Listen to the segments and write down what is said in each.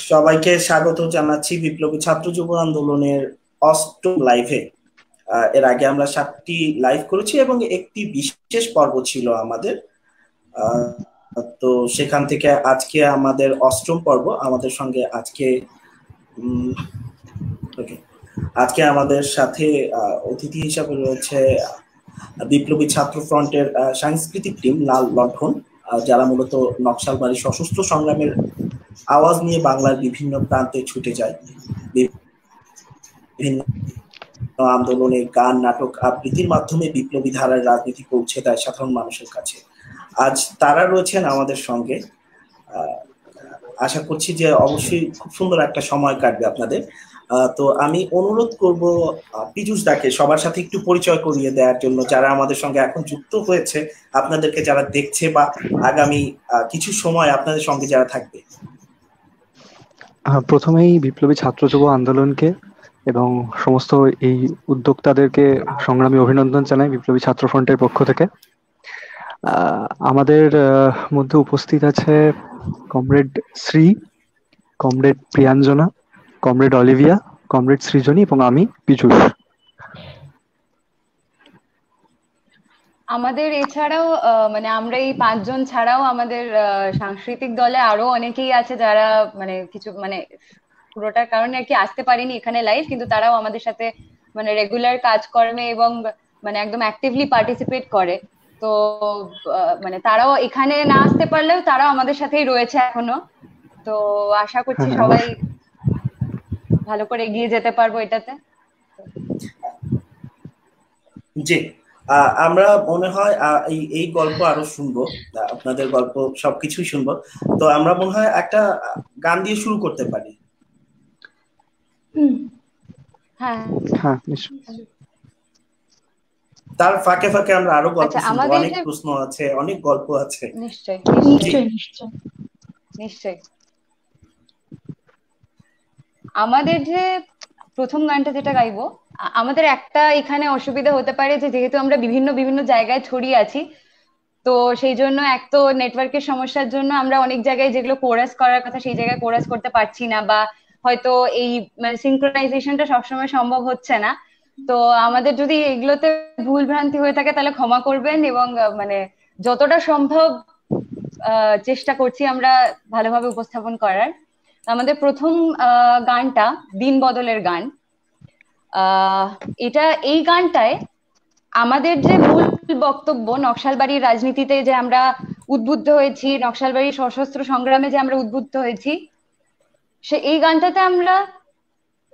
সবাইকে স্বাগত জানাচ্ছি বিপ্লবী ছাত্র যুব আন্দোলনের অষ্টম লাইভে। এর আগে আমরা 7টি লাইভ করেছি এবং একটি বিশেষ পর্ব ছিল আমাদের। তো সেখান থেকে আজকে আমাদের অষ্টম পর্ব। আমাদের সঙ্গে আজকে আমাদের সাথে অতিথি হিসাবে রয়েছে বিপ্লবী ছাত্র ফ্রন্টের সাংস্কৃতিক টিম লাল লণ্ঠন, যারা মূলত নকশালবাড়ি সশস্ত্র সংগ্রামের আওয়াজ নিয়ে বাংলার বিভিন্ন প্রান্তে ছুটে যায়, বিভিন্ন আন্দোলনে গান, নাটক, আবৃত্তির মাধ্যমে বিপ্লবী ধারার রাজনীতি পৌঁছে দেয় সাধারণ মানুষের কাছে। আজ তারা রয়েছেন আমাদের সঙ্গে। আশা করছি যে অবশ্যই খুব সুন্দর একটা সময় কাটবে আপনাদের। তো আমি অনুরোধ করব পীযূষ দাকে সবার সাথে একটু পরিচয় করিয়ে দেওয়ার জন্য, যারা আমাদের সঙ্গে এখন যুক্ত হয়েছে, আপনাদেরকে যারা দেখছে বা আগামী কিছু সময় আপনাদের সঙ্গে যারা থাকবে। প্রথমেই বিপ্লবী ছাত্র যুব আন্দোলনকে এবং সমস্ত এই উদ্যোক্তাদেরকে সংগ্রামী অভিনন্দন জানাই বিপ্লবী ছাত্র ফ্রন্টের পক্ষ থেকে। আমাদের মধ্যে উপস্থিত আছে comrade Shri, comrade Priyanjana, comrade Olivia, comrade Srijani এবং আমি পীযূষ। আমাদের এছাড়াও মানে আমরা এই 5 জন ছাড়াও আমাদের সাংস্কৃতিক দলে আরো অনেকেই আছে যারা মানে কিছু মানে পুরোটার কারণে আর কি আসতে পারেনি এখানে লাইভ, কিন্তু তারাও আমাদের সাথে মানে রেগুলার কাজকর্মে এবং মানে একদম অ্যাক্টিভলি পার্টিসিপেট করে। তো মানে তারাও এখানে না আসতে পারলেও তারাও আমাদের সাথেই রয়েছে এখনো। তো আশা করছি সবাই ভালো করে এগিয়ে যেতে পারবো এটাতে। জি, আমরা মনে হয় এই গল্প আরো শুনবো, আপনাদের গল্প সবকিছুই শুনবো। তো আমরা মনে হয় একটা গান দিয়ে শুরু করতে পারি। হ্যাঁ, তার ফাঁকে ফাঁকে আমরা আরো গল্প শুনবো, অনেক প্রশ্ন আছে, অনেক গল্প আছে। নিশ্চয়ই নিশ্চয়ই। আমাদের যে প্রথম গানটা যেটা গাইবো, আমাদের একটা এখানে অসুবিধা হতে পারে যে যেহেতু আমরা বিভিন্ন জায়গায় ছড়িয়ে আছি, তো সেই জন্য এক তো নেটওয়ার্কের সমস্যার জন্য আমরা অনেক জায়গায় যেগুলো কোরাস করার কথা সেই জায়গায় কোরাস করতে পারছি না, বা হয়তো এই মানে সিনক্রোনাইজেশনটা সবসময় সম্ভব হচ্ছে না। তো আমাদের যদি এগুলোতে ভুল ভ্রান্তি হয়ে থাকে তাহলে ক্ষমা করবেন, এবং মানে যতটা সম্ভব চেষ্টা করছি আমরা ভালোভাবে উপস্থাপন করার। আমাদের প্রথম গানটা দিন বদলের গান। এই গানটায় আমাদের যে মূল বক্তব্য, নকশালবাড়ির রাজনীতিতে যে আমরা উদ্বুদ্ধ হয়েছি, নকশালবাড়ির সশস্ত্র সংগ্রামে যে আমরা উদ্বুদ্ধ হয়েছি, এই গানটাতে আমরা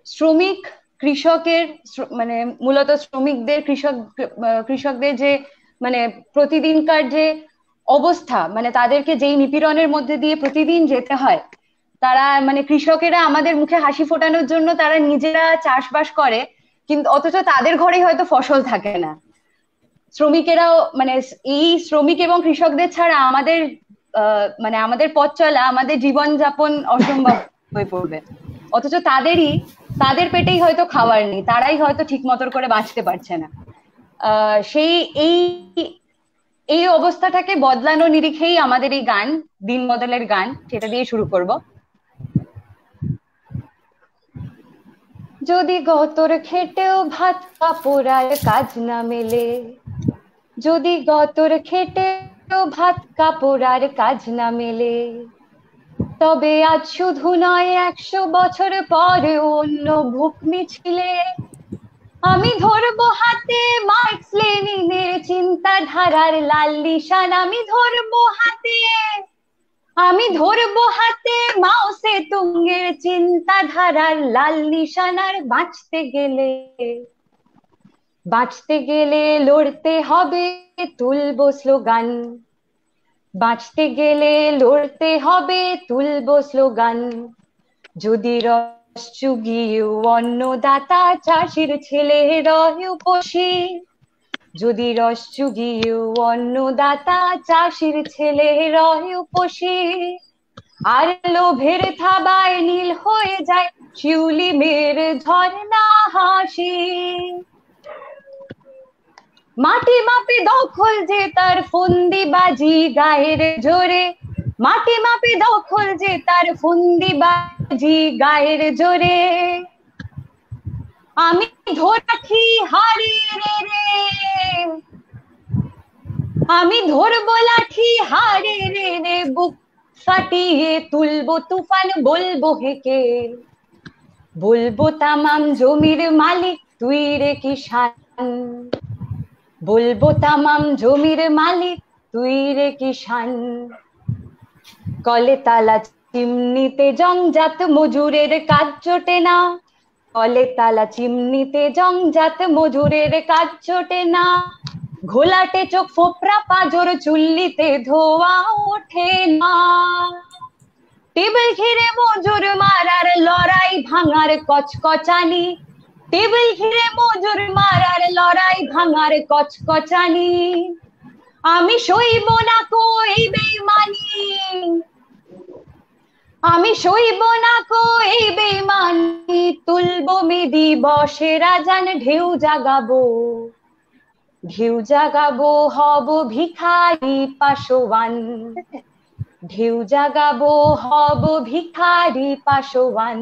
শ্রমিক কৃষকের মানে মূলত শ্রমিকদের কৃষকদের যে মানে প্রতিদিনকার যে অবস্থা, মানে তাদেরকে যেই নিপীড়নের মধ্যে দিয়ে প্রতিদিন যেতে হয়, তারা মানে কৃষকেরা আমাদের মুখে হাসি ফোটানোর জন্য তারা নিজেরা চাষবাস করে, কিন্তু অথচ তাদের ঘরেই হয়তো ফসল থাকে না। শ্রমিকেরাও মানে এই শ্রমিক এবং কৃষকদের ছাড়া আমাদের মানে আমাদের পথ চলা, আমাদের জীবন যাপন অসম্ভব হয়ে পড়বে। অথচ তাদের পেটেই হয়তো খাবার নেই, তারাই হয়তো ঠিক মতো করে বাঁচতে পারছে না। সেই এই অবস্থাটাকে বদলানো নিরিখেই আমাদের এই গান দিন বদলের গান, সেটা দিয়ে শুরু করব। যদি গতর খেটেও ভাত কাপড় আর কাজ না মেলে, যদি গতর খেটেও ভাত কাপড় আর কাজ না মেলে, তবে আজ শুধু নয় 100 বছর পরে অন্য ভুক মিছিলে আমি ধরবো হাতে মার্কস লেনিনের চিন্তাধারার লাল নিশান, আমি ধরবো হাতে মাও সে তুঙ্গের চিন্তাধারার লাল নিশান। আর বাঁচতে গেলে লড়তে হবে তুলবো স্লোগান, বাঁচতে গেলে লড়তে হবে তুলবো স্লোগান। যদি রস চুগিয়েও অন্নদাতা চাষির ছেলে রয় উপসী, যদি রস চুগিয়েও অন্নদাতা চাষির ছেলে রয় উপসী, আর লোভের থাবায় নীল হয়ে যায় শিউলি মেয়ের ঝর্ণা হাসি। মাটি মাপে দখল যে তার ফন্দিবাজি গায়ের জোরে, মাটি মাপে দখল যে তার ফন্দিবাজি গায়ের জোরে, আমি ধরাখি হারে রে রে, আমি ধরবো লাঠি হারে রে রে, বুক ফাটিয়ে তুলবো তুফান, বলবো হেকে, বলবো তামাম জমির মালিক তুই রে কিষান, বলবো তামাম জমির মালিক তুই রে কিষান। কলে তালা চিমনিতে জংজাত মজুরের কাজ জোটে না, কলে তালা চিমনিতে জংজাত মজুরের কাজ জোটে না, ঘোলাটে চোখ ফোপরা পাজর চুল্লিতে ধোয়া ওঠে না, টেবিল ঘিরে মজুর মারার লড়াই ভাঙার কচকচানি, টেবিল ঘিরে মজুর মারার লড়াই ভাঙার কচকচানি, আমি সইব না কো এই বেইমানি, আমি সইব না কো এই বেইমানি, তুলবো মে দিবসের আজান, ঢেউ জাগাবো, ঢেউ জাগাবো, হব ভিখারি পাশোয়ান, ঢেউ জাগাবো, হব ভিখারি পাশোয়ান।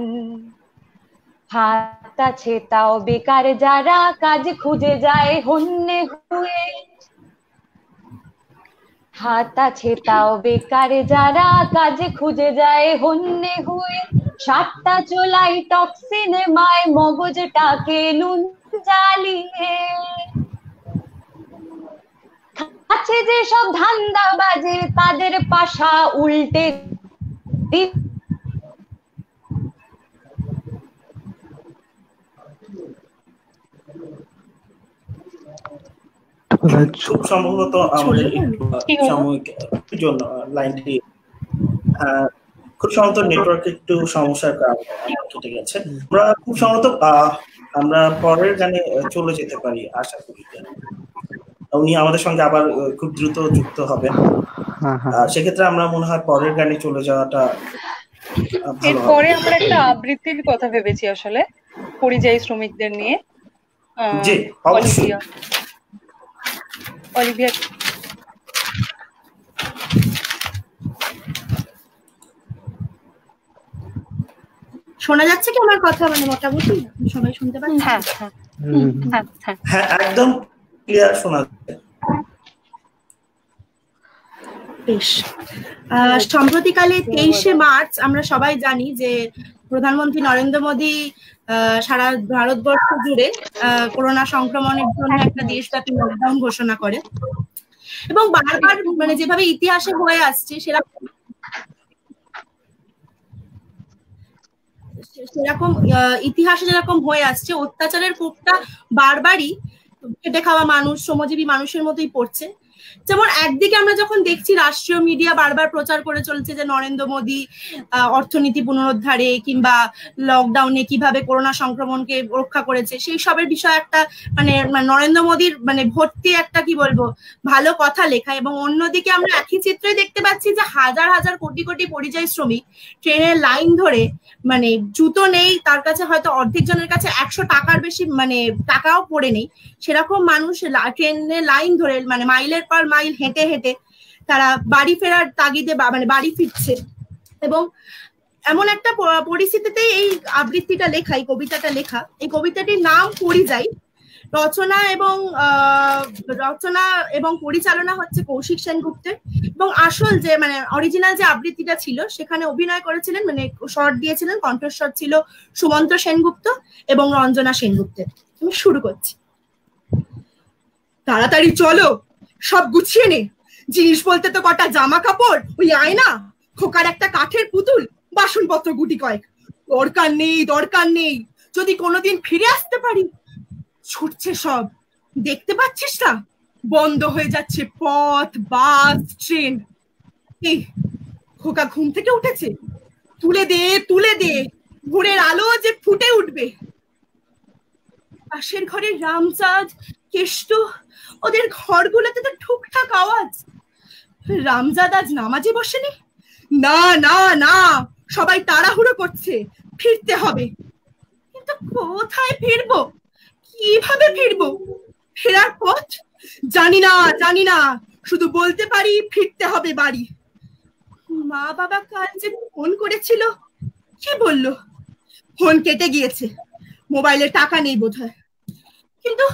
হাত আছে তাও বেকার যারা, কাজ খুঁজে যায় হন্যে হুয়ে, হাত আছে তাও বেকার যারা, কাজ খুঁজে যায় হন্যে হুয়ে, সাতটা চোলাই টক সিনেমায় মগজটাকে নুন জ্বালিয়ে, আছে যে সব ধান্দাবাজে তাদের পাশা উল্টে খুব সম্ভবত আমাদের সাময়িক জন্য লাইনটি খুব সম্ভবত নেটওয়ার্ক একটু সমস্যার কারণে কেটে গেছে। আমরা খুব সম্ভবত আমরা পরের গানে চলে যেতে পারি, আশা করি উনি আমাদের সঙ্গে আবার খুব দ্রুত যুক্ত হবেন। সেক্ষেত্রে আমরা মনে হয় পরের গানে চলে যাওয়াটা এরপরে আমরা একটা আবৃত্তির কথা ভেবেছি আসলে পরিযায়ী শ্রমিকদের নিয়ে। জি অবশ্যই। অলিভিয়া শোনা যাচ্ছে কি আমার কথা? মানে মোটামুটি সবাই শুনতে পাচ্ছেন? হ্যাঁ হ্যাঁ হ্যাঁ হ্যাঁ একদম ক্লিয়ার শোনা যাচ্ছে। বেশ, সম্প্রতিকালে 23শে মার্চ আমরা সবাই জানি যে প্রধানমন্ত্রী নরেন্দ্র মোদী সারা ভারতবর্ষ জুড়ে করোনা সংক্রমণের জন্য একটা দেশব্যাপী লকডাউন ঘোষণা করে, এবং বারবার মানে যেভাবে ইতিহাসে হয়ে আসছে সেরকম ইতিহাসে যেরকম হয়ে আসছে, অত্যাচারের কূপটা বারবারই খেটে খাওয়া মানুষ, শ্রমজীবী মানুষের মতোই পড়ছে। যেমন একদিকে আমরা যখন দেখছি রাষ্ট্রীয় মিডিয়া বারবার প্রচার করে চলছে যে নরেন্দ্র মোদী অর্থনীতি পুনরুদ্ধারে কিংবা লকডাউনে কিভাবে করোনা সংক্রমণকে রক্ষা করেছে, সেই সবের বিষয়ে একটা মানে নরেন্দ্র মোদীর মানে ভর্তি একটা কি বলবো ভালো কথা লেখা, এবং অন্যদিকে আমরা একই চিত্রই দেখতে পাচ্ছি যে হাজার হাজার কোটি কোটি পরিযায়ী শ্রমিক ট্রেনের লাইন ধরে, মানে জুতো নেই তার কাছে, হয়তো অর্ধেক জনের কাছে 100 টাকার বেশি মানে টাকাও পড়ে নেই, সেরকম মানুষ ট্রেনের লাইন ধরে মানে মাইলের পর মাইল হেঁটে হেঁটে তারা বাড়ি ফেরার তাগিদে মানে বাড়ি ফিরছে। এবং এমন একটা পরিস্থিতিতে এই আবৃত্তিটা লেখা, এই কবিতাটা লেখা। এই কবিতাটির নাম পরিযায়ী, রচনা এবং পরিচালনা হচ্ছে কৌশিক সেনগুপ্তের, এবং আসল যে মানে অরিজিনাল যে আবৃত্তিটা ছিল সেখানে অভিনয় করেছিলেন, মানে স্বর দিয়েছিলেন, কণ্ঠস্বর ছিল সুমন্ত সেনগুপ্ত এবং রঞ্জনা সেনগুপ্তের। আমি শুরু করছি। তাড়াতাড়ি চলো, সব গুছিয়ে নে, জিনিস বলতে তো কটা জামা কাপড়, ওই আয়না, খোকার একটা কাঠের পুতুল, বাসনপত্র গুটি কয়েক। দরকার নেই দরকার নেই, যদি কোনোদিন ফিরে আসতে পারি। ছুটছে সব, দেখতে পাচ্ছিস না? বন্ধ হয়ে যাচ্ছে পথ, বাস, ট্রেন। এই খোকা ঘুম থেকে উঠেছে, তুলে দে তুলে দে, ভোরের আলো যে ফুটে উঠবে। পাশের ঘরের রামচাঁদ, কেষ্ট, ওদের ঘরগুলোতে তো ঠুকঠাক আওয়াজ। রামজাদ আজ নামাজে বসেনি? না না না, সবাই তাড়াহুড়ো করছে, ফিরতে হবে। কিন্তু কোথায় ফিরবো, কিভাবে ফিরবো? ফেরার পথ জানি না জানি না, শুধু বলতে পারি ফিরতে হবে বাড়ি। মা বাবা কাল যে ফোন করেছিল, কি বললো? ফোন কেটে গিয়েছে, মোবাইলে টাকা নেই বোধহয়। কিন্তু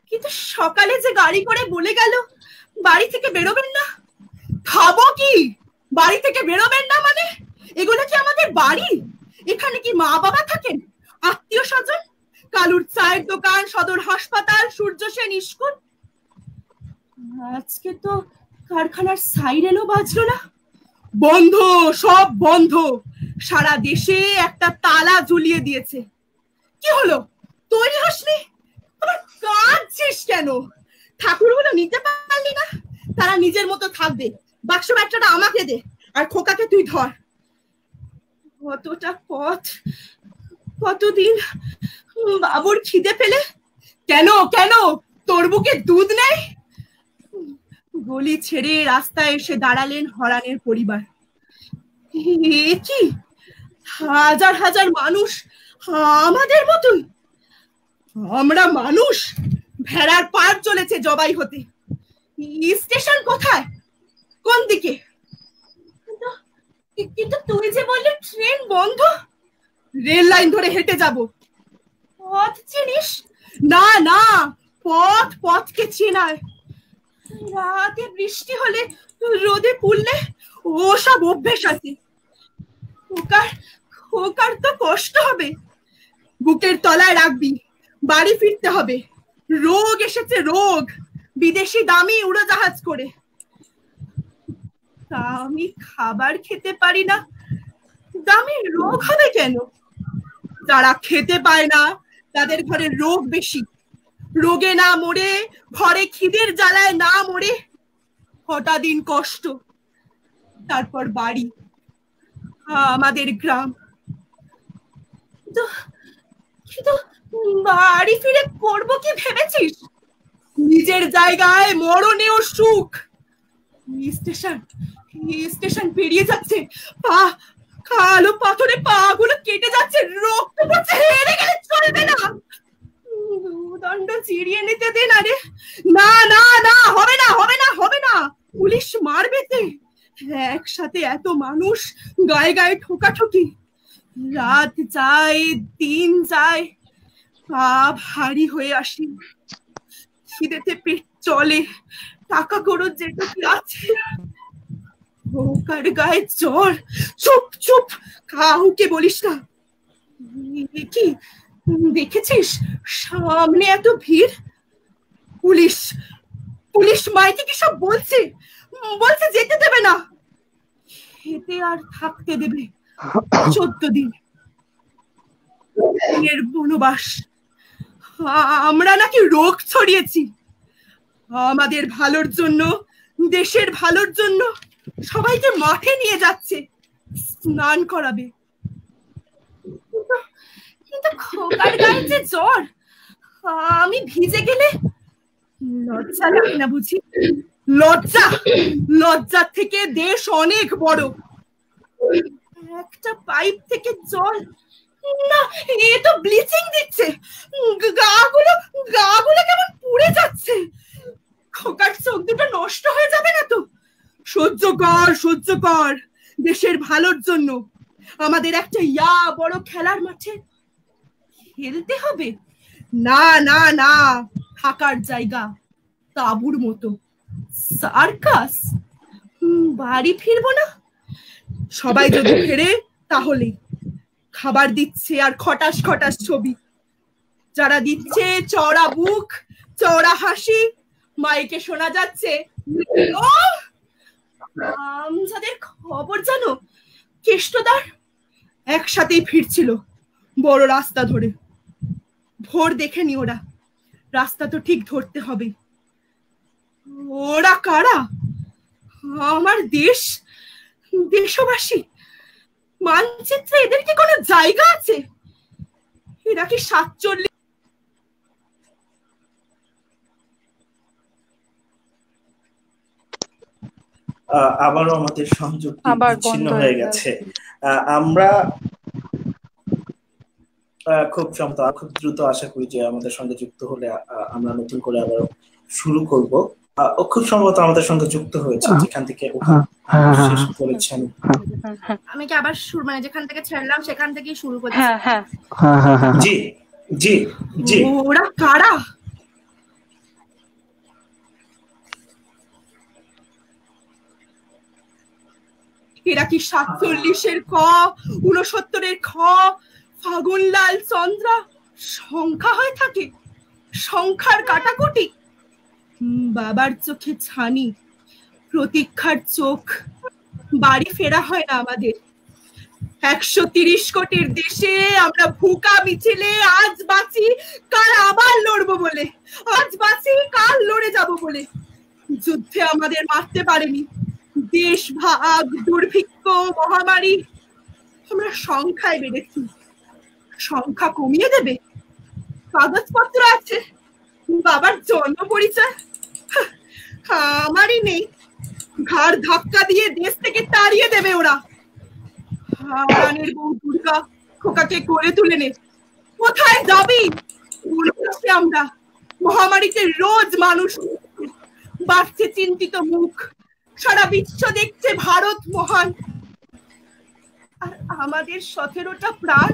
কিন্তু সকালে যে গাড়ি করে বলে গেল বাড়ি থেকে বেরোবেন না। খাবো কি? বাড়ি থেকে বেরোবেন না মানে? এগুলো কি আমাদের বাড়ি? এখানে কি মা বাবা থাকেন, আত্মীয় স্বজন? কালুর চায়ের দোকান, সদর হাসপাতাল, সূর্য সেন স্কুল। আজকে তো কারখানার সাইরেনও বাজলো না। বন্ধ, সব বন্ধ। সারা দেশে একটা তালা ঝুলিয়ে দিয়েছে। কি হলো, তৈরি হসনি? আবার কাঁদছিস কেন? ঠাকুরগুলো নিতে পারলি না? তারা নিজের মতো থাকবে। বাক্স ব্যাগটা আমাকে দে, আর খোকাকে তুই ধর। কতটা পথ, কতদিন। বাবুর খিদে পেলে কেন কেন তোর বুকে দুধ নেই? গলি ছেড়ে রাস্তায় এসে দাঁড়ালেন হরানের পরিবার। এ কি, হাজার হাজার মানুষ আমাদের মতোই। আমরা মানুষ, ভেড়ার পার চলেছে জবাই হতে। স্টেশন কোথায়, কোন দিকে? কিন্তু তুই যে বললি ট্রেন বন্ধ। রেল লাইন ধরে হেঁটে যাব। পথ চিনিস? না না, পথ পথকে চেনায়। রাতে বৃষ্টি হলে, রোদে পুড়লে ওসব অভ্যেস আছে। খোকার তো কষ্ট হবে। বুকের তলায় রাখবি, বাড়ি ফিরতে হবে। রোগ এসেছে, রোগ, বিদেশি দামি উড়োজাহাজ করে। তা আমি খাবার খেতে পারি না, দামি রোগ হবে কেন? যারা খেতে পায় না তাদের ঘরে রোগ বেশি। রোগে না মরে, ঘরে খিদের জ্বালায় না মরে, কটা দিন কষ্ট, তারপর বাড়ি, আমাদের গ্রাম। কিন্তু বাড়ি ফিরে করবো কি ভেবেছিস? নিজের জায়গায় মরণেও সুখ। স্টেশন স্টেশন পেরিয়ে যাচ্ছে, পা কালো পাথরে পা গুলো কেটে যাচ্ছে, রক্ত পড়ছে। হেরে গেলে চলবে না, দণ্ড চিরিয়ে নিতে দে না রে। না না না, হবে না হবে না হবে না, পুলিশ মারবে তে। একসাথে এত মানুষ, গায়ে গায়ে ঠোকাঠুকি। রাত যায়, দিন যায়, পা ভারী হয়ে আসি। খিদেতে পেট চলে, টাকা খরচ যেটুকু আছে। ওকার গায়ে জ্বর। চুপ চুপ, কাউকে বলিস না। কি দেখেছিস সামনে এত ভিড়? পুলিশ পুলিশ মাইকে কি সব বলছে, বলছে যেতে দেবে না, খেতে আর থাকতে দেবে 14 দিন এর বনবাস। আমরা নাকি রোগ ছড়িয়েছি। আমাদের ভালোর জন্য, দেশের ভালোর জন্য সবাইকে মাঠে নিয়ে যাচ্ছে, স্নান করাবে। কিন্তু খোকার গায়ে যে জ্বর, আমি ভিজে গেলে লজ্জা লাগে না বুঝি? লজ্জা, লজ্জার থেকে দেশ অনেক বড়। একটা পাইপ থেকে জল না, এ তো ব্লিচিং দিচ্ছে। গাগুলো কেমন পুড়ে যাচ্ছে। খোকার চোখ দুটো নষ্ট হয়ে যাবে না তো? সহ্য কর, সহ্য কর, দেশের ভালোর জন্য। আমাদের একটা বড় খেলার মাঠে খেলতে হবে। না না না, থাকার জায়গা তাঁবুর মতো। সার্কাস, বাড়ি ফিরবো না। সবাই যদি ফেরে তাহলে খাবার দিচ্ছে আর খটাস খটাস ছবি। যারা দিচ্ছে চওড়া বুক, চওড়া হাসি, মাইকে শোনা যাচ্ছে। যাদের খবর জানো, কেষ্টদার একসাথেই ফিরছিল বড় রাস্তা ধরে। ভোর দেখেনি ওরা, রাস্তা তো ঠিক ধরতে হবে। ওরা কারা? আমার দেশ, দেশবাসী। মানচিত্রে এদের কি কোনো জায়গা আছে? এরা কি 47? আবারও আমাদের সংযোগ বিচ্ছিন্ন হয়ে গেছে। আমরা খুব দ্রুত আশা করি যে আমাদের সঙ্গে যুক্ত হলে আমরা নতুন করে আবার শুরু করব। ও খুব সম্ভবত আমাদের সঙ্গে যুক্ত হয়েছে, যেখান থেকে শেষ করেছেন। আমি কি আবার শুরু, মানে যেখান থেকে ছেড়লাম সেখান থেকেই শুরু করছি? জি জি জি। ওরা কারা? এরা কি 47-এর ক, 69-এর খ, ফাগুনলাল চন্দ্রা সংখ্যা হয়ে থাকে? সংখ্যার কাটাকুটি, বাবার চোখে ছানি, প্রতীক্ষার চোখ। বাড়ি ফেরা হয় না আমাদের। 130 কোটির দেশে আমরা ভুকা মিছিলে আজ বাঁচি কাল আবার লড়বো বলে, আজ বাঁচি কাল লড়ে যাব বলে। যুদ্ধে আমাদের মারতে পারেনি, দেশ ভাগ, দুর্ভিক্ষ, মহামারী। আমরা সংখ্যায় বেড়েছি, সংখ্যা কমিয়ে দেবে? কাগজপত্র আছে, বাবার জন্ম পরিচয় আমারই নেই, ঘাড় ধাক্কা দিয়ে দেশ থেকে তাড়িয়ে দেবে ওরা। হারানের বউ দুর্গা খোকাকে করে তুলে নে। কোথায় যাবি? আমরা মহামারীতে রোজ মানুষ বাড়ছে চিন্তিত মুখ, সারা বিশ্ব দেখছে ভারত মহান, আর আমাদের 17টা প্রাণ,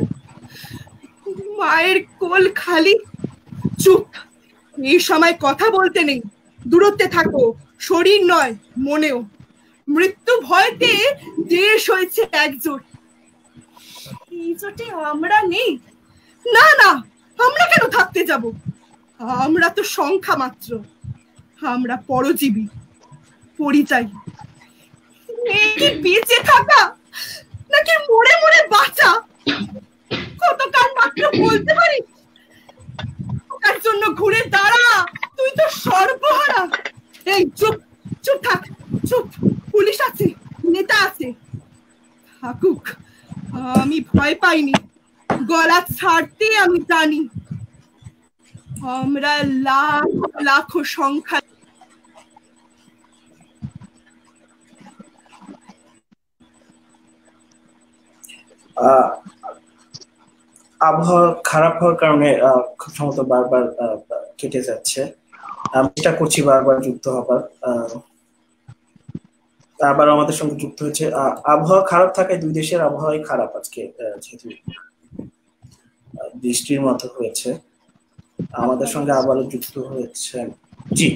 মায়ের কোল খালি। চুপ, এই সময় কথা বলতে নেই, দূরত্বে থাকো, শরীর নয় মনেও। মৃত্যু ভয়তে দেশ হয়েছে একজোট, এই জোটে আমরা নেই। না না, আমরা কেন থাকতে যাব? আমরা তো সংখ্যা মাত্র, আমরা পরজীবী, পরিযায়ী। বেঁচে থাকা নাকি মরে মরে বাঁচা, কতকাল মাত্র বলতে পারি? তার জন্য ঘুরে দাঁড়া, তুই তো সর্বহারা। এই চুপ চুপ থাক, চুপ। পুলিশ আছে, নেতা আছে, থাকুক, আমি ভয় পাইনি। গলা ছাড়তে আমি জানি আমরা লাখ লাখ সংখ্যা। আবহাওয়া খারাপ হওয়ার কারণে খুব সম্ভবত বারবার কেটে যাচ্ছে। আমি চেষ্টা করছি বারবার যুক্ত হবার। আবার আমাদের সঙ্গে যুক্ত হয়েছে। আবহাওয়া খারাপ থাকায় দুই দেশের আবহাওয়াই খারাপ আজকে, যেহেতু বৃষ্টির মতো হয়েছে। আমাদের সঙ্গে আবারও যুক্ত হয়েছে। জি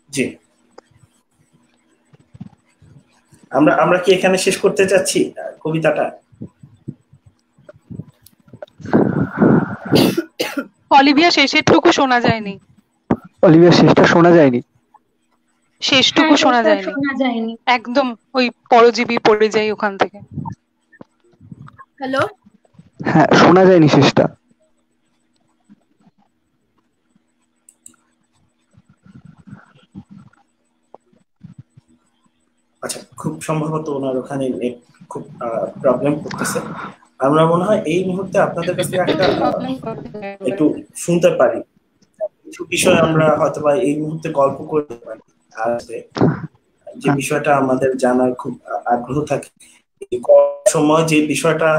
জি, আমরা কি এখানে শেষ করতে চাচ্ছি কবিতাটা? অলিভিয়া শেষেরটুকু শোনা যায়নি। অলিভিয়া শেষটা শোনা যায়নি, শেষটুকু শোনা যায়নি একদম। ওই পরজীবী পড়ে যাই ওখান থেকে। হ্যালো, হ্যাঁ শোনা যায়নি শেষটা। আচ্ছা, খুব সম্ভবত ওনার ওখানে নেট খুব প্রবলেম করতেছে। আমরা মনে হয় এই মুহূর্তে আপনাদের কাছে একটা একটু শুনতে পারি, কিছু বিষয় আমরা হয়তো বা এই মুহূর্তে গল্প করতে পারি। আর যে বিষয়টা আমাদের জানার খুব আগ্রহ থাকে, সময় যে বিষয়টা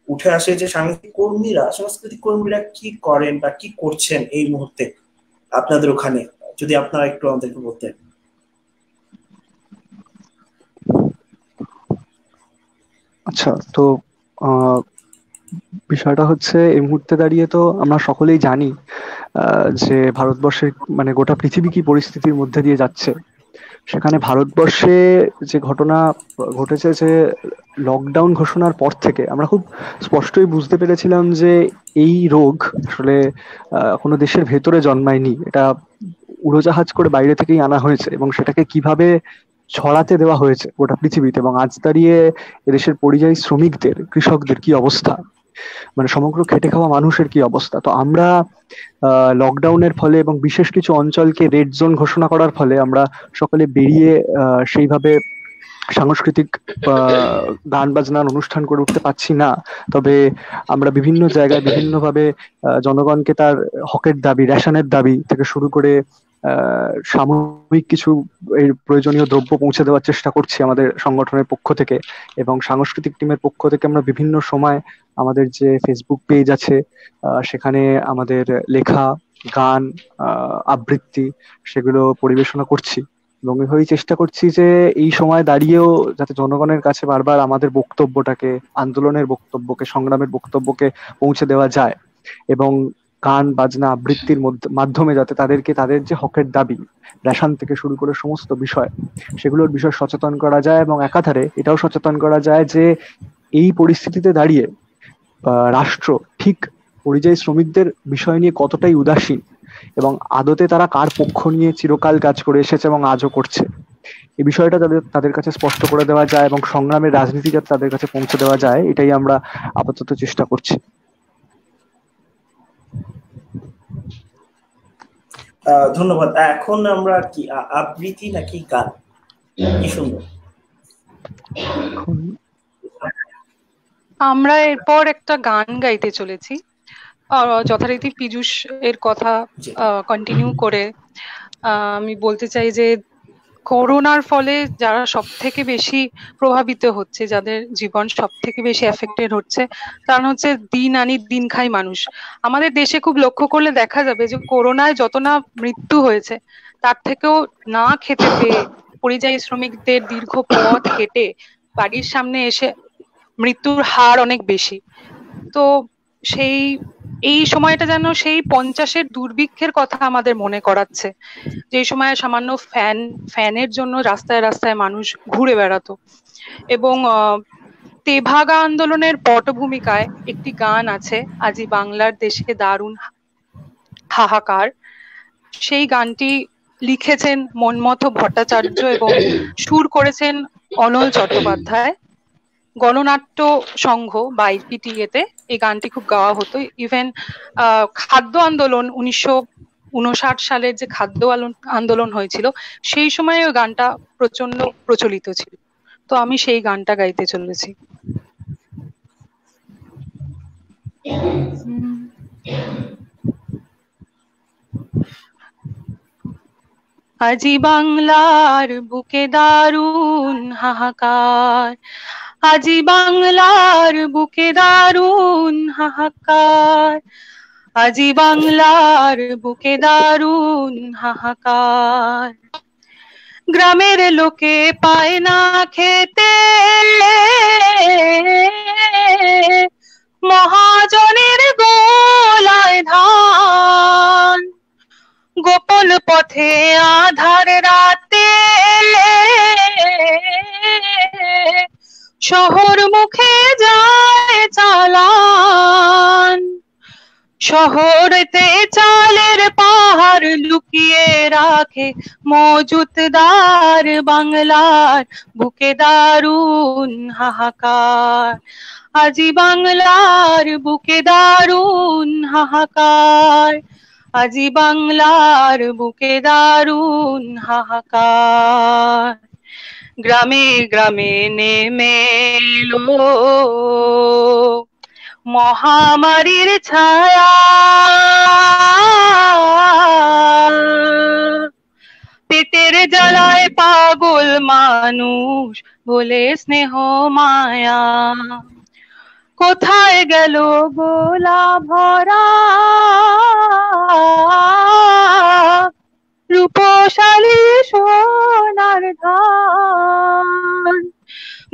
উঠে আসে যে সাংস্কৃতিক কর্মীরা কি করেন বা কি করছেন এই মুহূর্তে আপনাদের ওখানে, যদি আপনারা একটু আমাদেরকে বলতেন। আচ্ছা, তো বিষয়টা হচ্ছে এই মুহূর্তে দাঁড়িয়ে তো আমরা সকলেই জানি যে ভারতবর্ষের মানে গোটা পৃথিবী কি পরিস্থিতির মধ্যে দিয়ে যাচ্ছে। সেখানে ভারতবর্ষে যে ঘটনা ঘটেছে, যে লকডাউন ঘোষণার পর থেকে আমরা খুব স্পষ্টই বুঝতে পেরেছিলাম যে এই রোগ আসলে কোনো দেশের ভেতরে জন্মায়নি, এটা উড়োজাহাজ করে বাইরে থেকেই আনা হয়েছে এবং সেটাকে কিভাবে ছড়াতে দেওয়া হয়েছে গোটা পৃথিবীতে। এবং আজ দাঁড়িয়ে এদেশের পরিযায়ী শ্রমিকদের, কৃষকদের কি অবস্থা, মানে সমগ্র খেটে খাওয়া মানুষের কি অবস্থা। তো আমরা লকডাউনের ফলে এবং বিশেষ কিছু অঞ্চলকে রেড জোন ঘোষণা করার ফলে আমরা সকলে বেরিয়ে সেইভাবে সাংস্কৃতিক গান বাজনার অনুষ্ঠান করে উঠতে পারছি না, তবে আমরা বিভিন্ন জায়গায় বিভিন্নভাবে জনগণকে তার হকের দাবি, রেশনের দাবি থেকে শুরু করে সাময়িক কিছু এই প্রয়োজনীয় দ্রব্য পৌঁছে দেওয়ার চেষ্টা করছি আমাদের সংগঠনের পক্ষ থেকে। এবং সাংস্কৃতিক টিমের পক্ষ থেকে আমরা বিভিন্ন সময় আমাদের যে ফেসবুক পেজ আছে সেখানে আমাদের লেখা গান, আবৃত্তি সেগুলো পরিবেশনা করছি। এবং এভাবেই চেষ্টা করছি যে এই সময় দাঁড়িয়েও যাতে জনগণের কাছে বারবার আমাদের বক্তব্যটাকে, আন্দোলনের বক্তব্যকে, সংগ্রামের বক্তব্যকে পৌঁছে দেওয়া যায়, এবং গান বাজনা আবৃত্তির মাধ্যমে যাতে তাদেরকে তাদের যে হকের দাবি, রেশন থেকে শুরু করে সমস্ত বিষয়, সেগুলোর বিষয়ে সচেতন করা যায়। এবং একাধারে এটাও সচেতন করা যায় যে এই পরিস্থিতিতে দাঁড়িয়ে রাষ্ট্র ঠিক পরিযায়ী শ্রমিকদের বিষয় নিয়ে কতটাই উদাসীন, এবং আদতে তারা কার পক্ষ নিয়ে চিরকাল কাজ করে এসেছে এবং আজও করছে, এই বিষয়টা তাদের কাছে স্পষ্ট করে দেওয়া যায় এবং সংগ্রামের রাজনীতি যাতে তাদের কাছে পৌঁছে দেওয়া যায়, এটাই আমরা আপাতত চেষ্টা করছি। ধন্যবাদ। এখন আমরা কি আবৃত্তি নাকি গান কি শুনবো? আমরা এরপর একটা গান গাইতে চলেছি, যথারীতি পীযূষ এর কথা কন্টিনিউ করে আমি বলতে চাই যে করোনার ফলে যারা সব থেকে বেশি প্রভাবিত হচ্ছে, যাদের জীবন সব থেকে বেশি এফেক্টেড হচ্ছে, কারণ হচ্ছে দিন আনি দিন খাই মানুষ। আমাদের দেশে খুব লক্ষ্য করলে দেখা যাবে যে করোনায় যত না মৃত্যু হয়েছে, তার থেকেও না খেতে পেয়ে পরিযায়ী শ্রমিকদের দীর্ঘ পথ হেঁটে বাড়ির সামনে এসে মৃত্যুর হার অনেক বেশি। তো এই সময়টা যেন সেই 50-এর দুর্ভিক্ষের কথা আমাদের মনে করাচ্ছে, যে সময় সামান্য ফ্যানের জন্য রাস্তায় রাস্তায় মানুষ ঘুরে বেড়াতো। এবং তেভাগা আন্দোলনের পটভূমিকায় একটি গান আছে, আজি বাংলার দেশে দারুণ হাহাকার। সেই গানটি লিখেছেন মন্মথ ভট্টাচার্য এবং সুর করেছেন অনল চট্টোপাধ্যায়। গণনাট্য সংঘ বা আইপিটিএতে এই গানটি খুব গাওয়া হতো। ইভেন খাদ্য আন্দোলন 1959 সালের যে খাদ্য আন্দোলন হয়েছিল, সেই সময় ওই গানটা প্রচন্ড প্রচলিত ছিল। তো আমি সেই গানটা গাইতে চলেছি। আজি বাংলার বুকে দারুণ হাহাকার, আজি বাংলার বুকে দারুণ হাহাকার, আজি বাংলার বুকে দারুণ হাহাকার। গ্রামের লোকে পায় না খেতে, মহাজনের গোলায় ধান, গোপন পথে আধার রাতে শহর মুখে যায় চালান। শহরেতে চালের পাহাড় লুকিয়ে রাখে মজুতদার, বাংলার বুকে দারুণ হাহাকার, আজি বাংলার বুকে দারুণ হাহাকার, আজি বাংলার বুকে দারুণ হাহাকার। গ্রামে গ্রামে নেমে এলো মহামারীর ছায়া, পেটের জ্বালায় পাগল মানুষ বলে স্নেহ মায়া। কোথায় গেল গোলা ভরা রূপশালী সোনার ধান,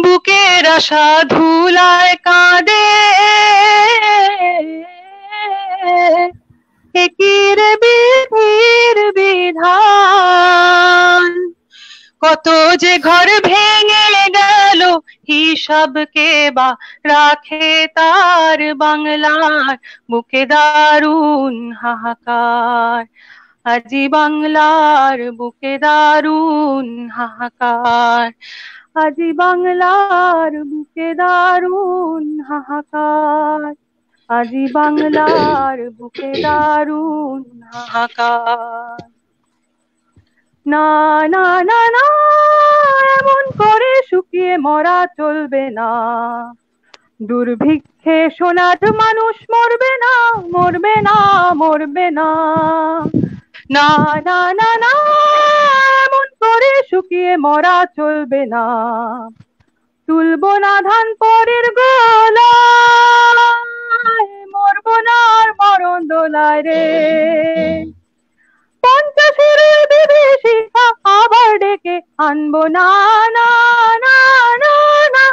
বুকের আশা ধুলায় কাঁদে একির বিধির বিধান। কত যে ঘর ভেঙে গেল হিসাব কে বা রাখে তার, বাংলার বুকে দারুণ হাহাকার, আজি বাংলার বুকে দারুণ হাহাকার, আজি বাংলার বুকে দারুণ হাহাকার, আজি বাংলার বুকে দারুণ হাহাকার। না না না না এমন করে শুকিয়ে মরা চলবে না, দুর্ভিক্ষে সোনার মানুষ মরবে না, মরবে না, মরবে না, না না না না, এমন করে শুকিয়ে মরা চলবে না, তুলবো না ধান পরের গোলায়, মরবো না আর মরণ দোলায় রে, 50-এর বিভীষিকা আবার ডেকে আনবো না, না না না না,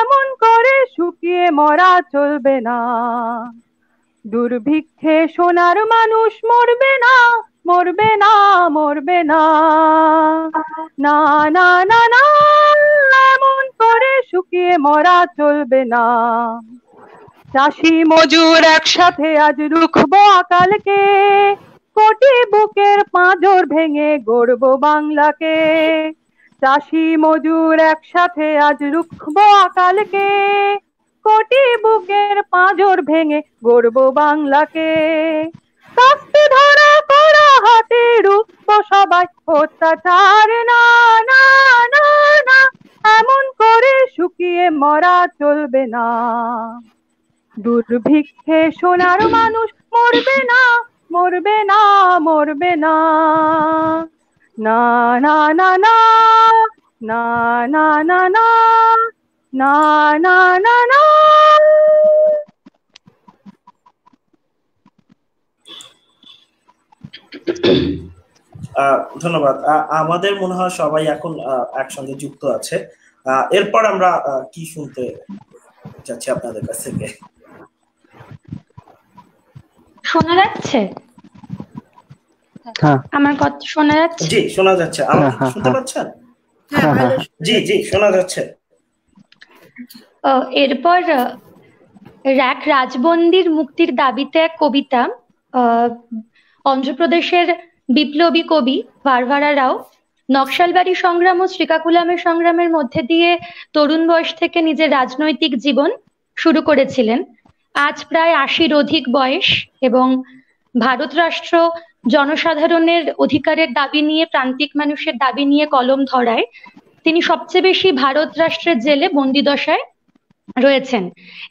এমন করে শুকিয়ে মরা চলবে না, দুর্ভিক্ষে সোনার মানুষ মরবে না, মরবে না, মরবে না, না না না না, এমন করে শুকিয়ে মরা চলবে না, চাষি মজুর একসাথে আজ রুখবো আকালকে, কোটি বুকের পাঁজর ভেঙে গড়বো বাংলাকে, চাষি মজুর একসাথে আজ রুখবো আকালকে, কোটি বুকের পাঁজর ভেঙে গড়বো বাংলাকে, কাস্তে ধরা করা হাতে রুখবো সবাই অত্যাচার, না না না না, এমন করে শুকিয়ে মরা চলবে না, দুর্ভিক্ষে সোনার মানুষ মরবে না, মরবে না, মরবে না, না না না না, না না না না, না না না না। ধন্যবাদ। আমাদের মনে হয় সবাই এখন একসঙ্গে যুক্ত আছে। এরপর আমরা কি শুনতে যাচ্ছি আপনাদের কাছ থেকে? শোনা যাচ্ছে? আমার কথা শোনা যাচ্ছে? জি শোনা যাচ্ছে। আপনি শুনতে পাচ্ছেন? জি জি শোনা যাচ্ছে। এরপর রাজবন্দির মুক্তির দাবিতে এক কবিতা অন্ধ্রপ্রদেশের বিপ্লবী কবি ভারভারা রাও নকশালবাড়ি সংগ্রাম ও শ্রীকাকুলামের সংগ্রামের মধ্যে দিয়ে তরুণ বয়স থেকে নিজের রাজনৈতিক জীবন শুরু করেছিলেন। আজ প্রায় 80-র অধিক বয়স এবং ভারত রাষ্ট্র জনসাধারণের অধিকারের দাবি নিয়ে, প্রান্তিক মানুষের দাবি নিয়ে কলম ধরায় তিনি সবচেয়ে বেশি ভারত রাষ্ট্রের জেলে বন্দিদশায় রয়েছেন।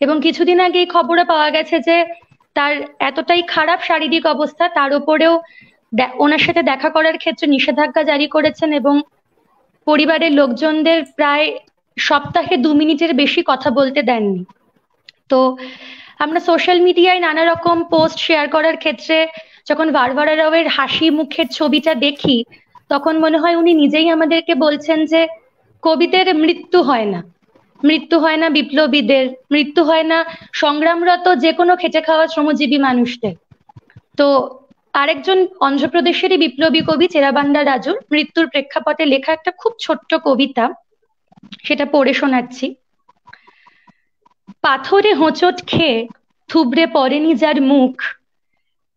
এবং কিছুদিন আগেই খবরে পাওয়া গেছে যে তার এতটাই খারাপ শারীরিক অবস্থা, তার উপরেও ওনার সাথে দেখা করার ক্ষেত্রে নিষেধাজ্ঞা জারি করেছেন এবং পরিবারের লোকজনদের প্রায় সপ্তাহে 2 মিনিটের বেশি কথা বলতে দেননি। তো আমরা সোশ্যাল মিডিয়ায় নানা রকম পোস্ট শেয়ার করার ক্ষেত্রে যখন ভারভারা রাওয়ের হাসি মুখের ছবিটা দেখি, তখন মনে হয় উনি নিজেই আমাদেরকে বলছেন যে কবিদের মৃত্যু হয় না, মৃত্যু হয় না বিপ্লবীদের, মৃত্যু হয় না সংগ্রামরত যে কোনো খেটে খাওয়া শ্রমজীবী মানুষদের। তো আরেকজন অন্ধ্রপ্রদেশেরই বিপ্লবী কবি চেরাবান্ডা রাজুর মৃত্যুর প্রেক্ষাপটে লেখা একটা খুব ছোট্ট কবিতা, সেটা পড়ে শোনাচ্ছি। পাথরে হোঁচট খেয়ে থুবড়ে পড়েনি যার মুখ,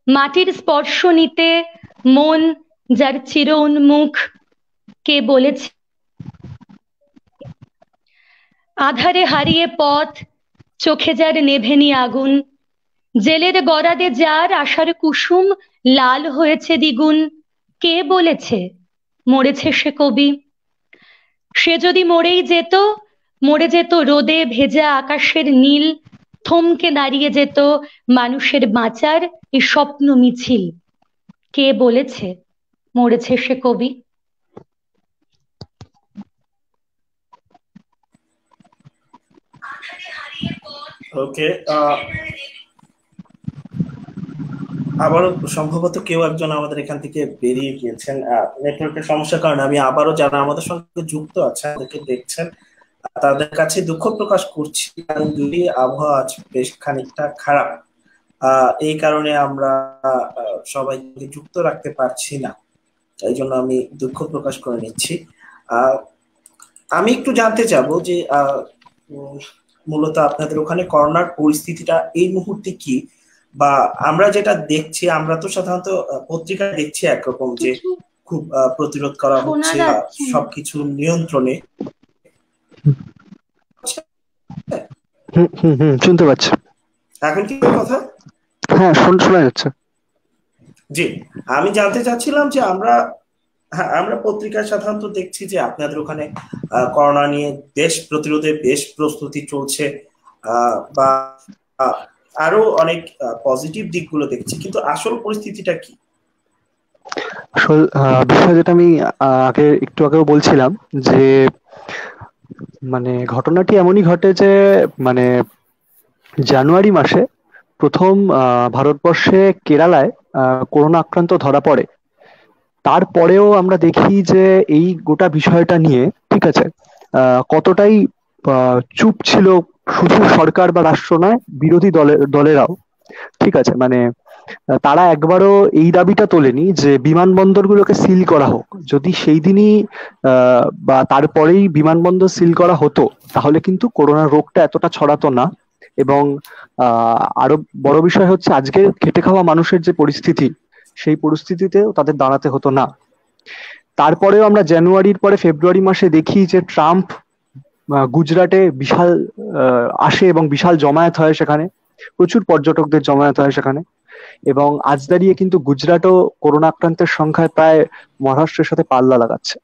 মাটির স্পর্শ নিতে মন যার চির উন্মুখ, কে বলেছে আধারে হারিয়ে পথ, চোখে যার নেভেনি আগুন, জেলের গরাদে যার আশার কুসুম লাল হয়েছে দ্বিগুণ, কে বলেছে মরেছে সে কবি? সে যদি মরেই যেত, মরে যেত রোদে ভেজা আকাশের নীল, থমকে দাঁড়িয়ে যেত মানুষের বাঁচার এই স্বপ্ন মিছিল, কে বলেছে মরেছে সে কবি? ওকে, আবারও সম্ভবত কেউ একজন আমাদের এখান থেকে বেরিয়ে গিয়েছেন নেটওয়ার্কের সমস্যার কারণে। আমি আবারও যারা আমাদের সঙ্গে যুক্ত আছে, আমাদেরকে দেখছেন, তাদের কাছে দুঃখ প্রকাশ করছি, কারণ যদি আবহাওয়া আজ বেশ খানিকটা খারাপ, এই কারণে আমরা সবাইকে যুক্ত রাখতে পারছি না, এই জন্য আমি দুঃখ প্রকাশ করে নিচ্ছি। আমি একটু জানতে চাবো যে মূলত আপনাদের ওখানে করোনার পরিস্থিতিটা এই মুহূর্তে কি, বা আমরা যেটা দেখছি, আমরা তো সাধারণত পত্রিকা দেখছি একরকম যে খুব প্রতিরোধ করা হচ্ছে সবকিছু নিয়ন্ত্রণে। শুনতে পাচ্ছি এখন কি কথা? হ্যাঁ শোনা যাচ্ছে। জি, আমি জানতে চাচ্ছিলাম যে আমরা, হ্যাঁ, আমরা পত্রিকায় সাধারণত দেখছি যে আপনাদের ওখানে করোনা নিয়ে দেশ প্রতিরোধে বেশ প্রস্তুতি চলছে, বা আরো অনেক পজিটিভ দিকগুলো দেখছি, কিন্তু আসল পরিস্থিতিটা কি? আসল বিষয় যেটা আমি একটু আগেও বলছিলাম যে মানে ঘটনাটি এমনই ঘটে যে মানে জানুয়ারি মাসে প্রথম ভারতবর্ষে কেরালায় করোনা আক্রান্ত ধরা পড়ে। তারপরেও আমরা দেখি যে এই গোটা বিষয়টা নিয়ে, ঠিক আছে, কতটাই চুপ ছিল শুধু সরকার বা রাষ্ট্র নয়, বিরোধী দলেরাও, ঠিক আছে। মানে তারা একবারও এই দাবিটা তোলেনি যে বিমানবন্দরগুলোকে সিল করা হোক। যদি সেই দিনই বা তারপরেই বিমানবন্দর সিল করা হতো তাহলে কিন্তু করোনা রোগটা এতটা ছড়াতো না। এবং আরো বড় বিষয় হচ্ছে আজকে খেটে খাওয়া মানুষের যে পরিস্থিতি, সেই পরিস্থিতিতেও তাদের দাঁড়াতে হতো না। তারপরেও আমরা জানুয়ারির পরে ফেব্রুয়ারি মাসে দেখি যে ট্রাম্প গুজরাটে বিশাল আসে এবং বিশাল জমায়েত হয়, সেখানে প্রচুর পর্যটকদের জমায়েত হয় সেখানে। এবং আজ দাঁড়িয়ে কিন্তু গুজরাটও করোনা আক্রান্তের সংখ্যায় প্রায় মহারাষ্ট্রের সাথে পাল্লা লাগাচ্ছে।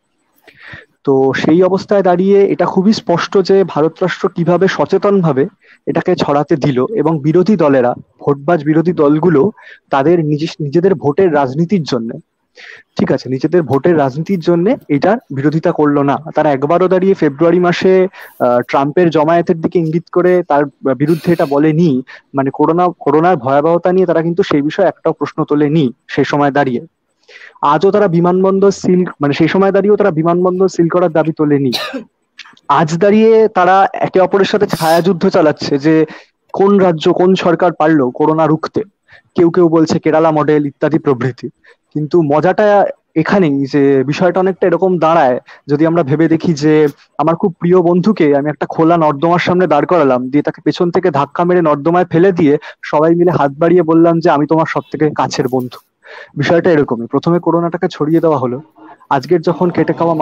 তো সেই অবস্থায় দাঁড়িয়ে এটা খুবই স্পষ্ট যে ভারত রাষ্ট্র কিভাবে সচেতনভাবে এটাকে ছড়াতে দিল, এবং বিরোধী দলেরা, ভোটবাজ বিরোধী দলগুলো তাদের নিজেদের ভোটের রাজনীতির জন্য, ঠিক আছে, নিজেদের ভোটের রাজনীতির জন্য এটার বিরোধিতা করলো না। তারা একবারও দাঁড়িয়ে ফেব্রুয়ারি মাসে ট্রাম্পের জমায়েতের দিকে ইঙ্গিত করে তার বিরুদ্ধে এটা বলেনি। মানে করোনার ভয়াবহতা নিয়ে তারা কিন্তু সেই বিষয়ে একটাও প্রশ্ন তোলেনি সেই সময় দাঁড়িয়ে। আজও তারা বিমানবন্দর সিল, মানে সেই সময় দাঁড়িয়েও তারা বিমানবন্দর সিল করার দাবি তোলেনি। আজ দাঁড়িয়ে তারা একে অপরের সাথে ছায়াযুদ্ধ চালাচ্ছে যে কোন রাজ্য, কোন সরকার পারলো করোনা রুখতে। কেউ কেউ বলছে কেরালা মডেল ইত্যাদি প্রভৃতি। কিন্তু মজাটা এখানেই যে বিষয়টা অনেকটা এরকম দাঁড়ায়, যদি আমরা ভেবে দেখি যে আমার খুব প্রিয় বন্ধুকে আমি একটা খোলা নর্দমার সামনে দাঁড় করালাম, দিয়ে তাকে পেছন থেকে ধাক্কা মেরে নর্দমায় ফেলে দিয়ে সবাই মিলে হাত বাড়িয়ে বললাম যে আমি তোমার সব থেকে কাছের বন্ধু। বিষয়টা এরকমই, প্রথমে করোনাটাকে ছড়িয়ে দেওয়া হলো। আজকের যখন খেটে খাওয়া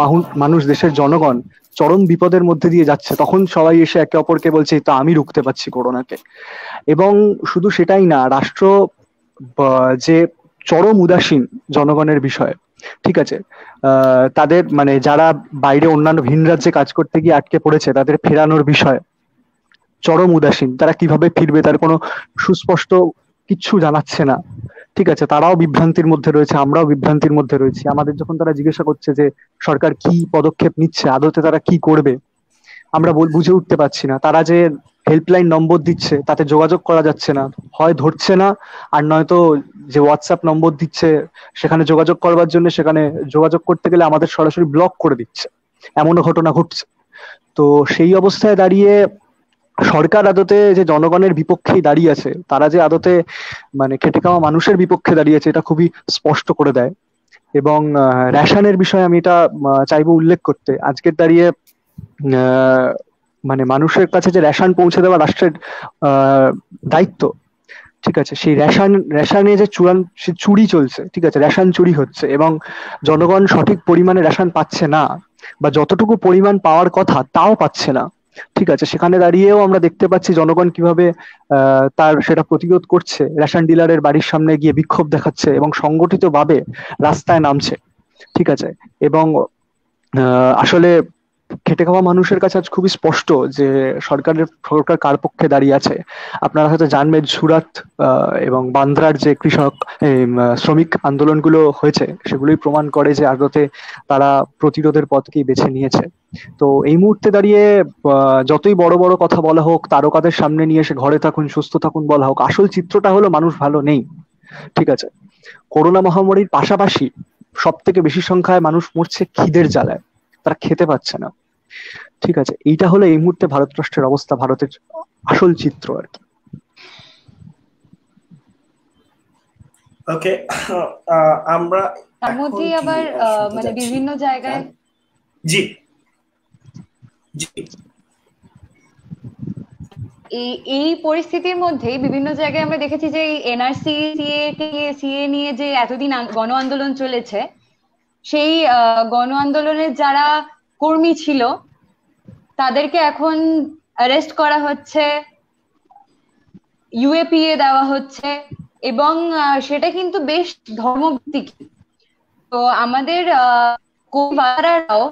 মানুষ, দেশের জনগণ চরম বিপদের মধ্যে দিয়ে যাচ্ছে, তখন সবাই এসে একে অপরকে বলছে তো আমি রুখতে পারছি করোনাকে। এবং শুধু সেটাই না, রাষ্ট্র যে চরম উদাসীন জনগণের বিষয়ে, ঠিক আছে, তাদের মানে যারা বাইরে অন্যান্য ভিন রাজ্যে কাজ করতে গিয়ে আটকে পড়েছে তাদের ফেরানোর বিষয় চরম উদাসীন। তারা কিভাবে ফিরবে তার কোনো সুস্পষ্ট কিচ্ছু জানাচ্ছে না, ঠিক আছে। তারাও বিভ্রান্তির মধ্যে রয়েছে, আমরাও বিভ্রান্তির মধ্যে রয়েছি। আমাদের যখন তারা জিজ্ঞাসা করছে যে সরকার কি পদক্ষেপ নিচ্ছে, আদতে তারা কি করবে, আমরা বুঝে উঠতে পারছি না। তারা যে হেল্পলাইন নম্বর দিচ্ছে তাতে যোগাযোগ করা যাচ্ছে না, হয় ধরছে না, আর নয়তো যে হোয়াটসঅ্যাপ নম্বর দিচ্ছে সেখানে যোগাযোগ করবার জন্য, সেখানে যোগাযোগ করতে গেলে আমাদের সরাসরি ব্লক করে দিচ্ছে। এমনও ঘটনা ঘটছে। তো সেই অবস্থায় দাঁড়িয়ে সরকার আদতে যে জনগণের বিপক্ষেই দাঁড়িয়ে আছে, তারা যে আদতে মানে খেটে খাওয়া মানুষের বিপক্ষে দাঁড়িয়েছে এটা খুবই স্পষ্ট করে দেয়। এবং রেশনের বিষয়ে আমি এটা চাইবো উল্লেখ করতে। আজকের দাঁড়িয়ে মানে মানুষের কাছে যে রেশন পৌঁছে দেওয়া রাষ্ট্রের দায়িত্ব, ঠিক আছে, সেই রেশনে যে চুরি চলছে, ঠিক আছে, রেশন চুরি হচ্ছে এবং জনগণ সঠিক পরিমাণে রেশন পাচ্ছে না, বা যতটুকু পরিমাণ পাওয়ার কথা তাও পাচ্ছে না, ঠিক আছে। সেখানে দাঁড়িয়েও আমরা দেখতে পাচ্ছি জনগণ কিভাবে তার সেটা প্রতিরোধ করছে, রেশন ডিলারের বাড়ির সামনে গিয়ে বিক্ষোভ দেখাচ্ছে এবং সংগঠিতভাবে রাস্তায় নামছে, ঠিক আছে। এবং আসলে খেটে খাওয়া মানুষের কাছে আজ খুবই স্পষ্ট যে সরকার কার পক্ষে দাঁড়িয়ে আছে। আপনারা হয়তো জানবেন সুরাত এবং বান্দ্রার যে শ্রমিক আন্দোলনগুলো হয়েছে, সেগুলোই প্রমাণ করে যে আদতে তারা প্রতিরোধের পথকেই বেছে নিয়েছে। তো এই মুহূর্তে দাঁড়িয়ে যতই বড় বড় কথা বলা হোক, তারকাদের সামনে নিয়ে এসে ঘরে থাকুন, সুস্থ থাকুন বলা হোক, আসল চিত্রটা হলো মানুষ ভালো নেই, ঠিক আছে। করোনা মহামারীর পাশাপাশি সব থেকে বেশি সংখ্যায় মানুষ মরছে খিদের জ্বালায়, তারা খেতে পাচ্ছে না, ঠিক আছে। এইটা হলো এই মুহূর্তে ভারত রাষ্ট্রের অবস্থা, ভারতের আসল চিত্র আর কি। ওকে, আমরা তার মধ্যেই আবার মানে বিভিন্ন জায়গায় জি জি এই পরিস্থিতির মধ্যেই বিভিন্ন জায়গায় আমরা দেখেছি যে এনআরসি সিএ নিয়ে যে এতদিন গণ আন্দোলন চলেছে, সেই গণ আন্দোলনের যারা কর্মী ছিল তাদেরকে এখন অ্যারেস্ট করা হচ্ছে, ইউএপিএ দেওয়া হচ্ছে, এবং সেটা কিন্তু বেশ ধর্মভিত্তিক। তো আমাদের কবিরাও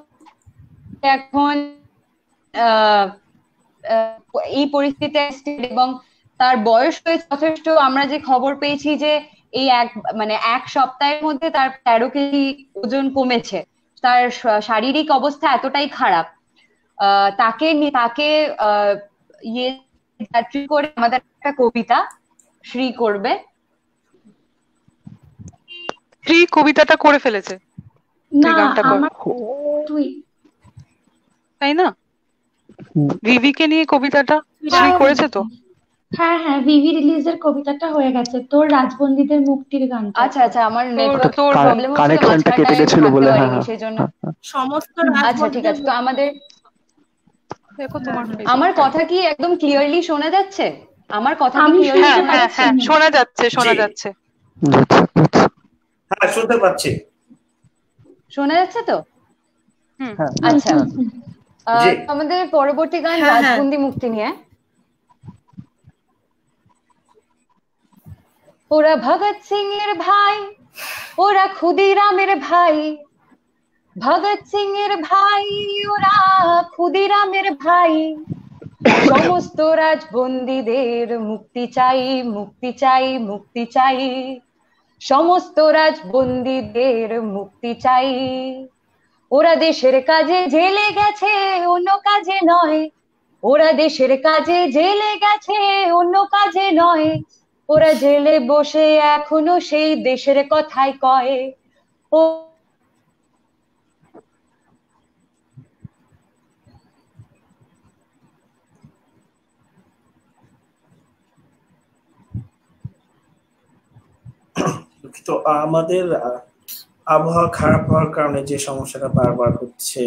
এখন এই পরিস্থিতিতে এবং তার বয়স হয়েছে যথেষ্ট। আমরা যে খবর পেয়েছি যে এই এক সপ্তাহের মধ্যে তার 13 কেজি ওজন কমেছে। তার শারীরিক অবস্থা এতটাই খারাপ। তাকে করে আমাদের একটা কবিতা শ্রী করবে। শ্রী কবিতাটা করে ফেলেছে, তাই না? ভিভিকে নিয়ে কবিতাটা শ্রী করেছে তো? হ্যাঁ হ্যাঁ, ভিভি রিলিজের কবিতাটা হয়ে গেছে, তোর রাজবন্দীদের মুক্তির গান। আচ্ছা আচ্ছা, আমার নেটওয়ার্ক তোর প্রবলেম হচ্ছিল, কানেকশনটা কেটে গেছিল বলে। হ্যাঁ সেজন্য সমস্ত আচ্ছা ঠিক আছে। তো আমাদের দেখো তোমার আমার কথা কি একদম ক্লিয়ারলি শোনা যাচ্ছে? আমার কথা কি ক্লিয়ারলি শোনা যাচ্ছে? হ্যাঁ শোনা যাচ্ছে, শোনা যাচ্ছে। হ্যাঁ শুনতে পাচ্ছি। শোনা যাচ্ছে তো? আচ্ছা, আমাদের পরবর্তী গান রাজবন্দী মুক্তি নিয়ে। ওরা ভগৎ সিং এর ভাই, ওরা ক্ষুদিরামের ভাই, ভগৎ সিং এর ভাই, ওরা ক্ষুদিরামের ভাই। সমস্ত রাজবন্দীদের মুক্তি চাই, মুক্তি চাই, মুক্তি চাই। সমস্ত রাজবন্দীদের মুক্তি চাই। ওরা দেশের কাজে জেলে গেছে, অন্য কাজে নয়। ওরা দেশের কাজে জেলে গেছে, অন্য কাজে নয়। ওরা জেলে বসে এখনো সেই দেশের কথাই কয়। ও তো আমাদের আবহাওয়া খারাপ হওয়ার কারণে যে সমস্যাটা বারবার হচ্ছে,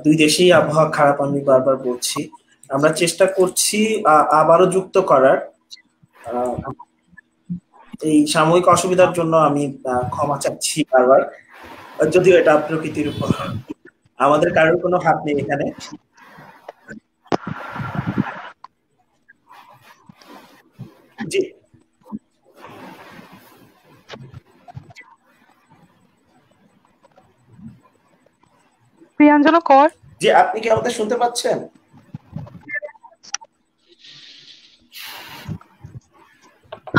দুই দেশেই আবহাওয়া খারাপ, আমি বারবার বলছি। আমরা চেষ্টা করছি আবারও যুক্ত করার। এই সাময়িক অসুবিধার জন্য আমি ক্ষমা চাচ্ছি বারবার, যদিও এটা প্রকৃতির উপর, আমাদের কারোর কোনো হাত নেই এখানে। জি প্রিয়াঞ্জনা কর। জি, আপনি কি আমাদের শুনতে পাচ্ছেন?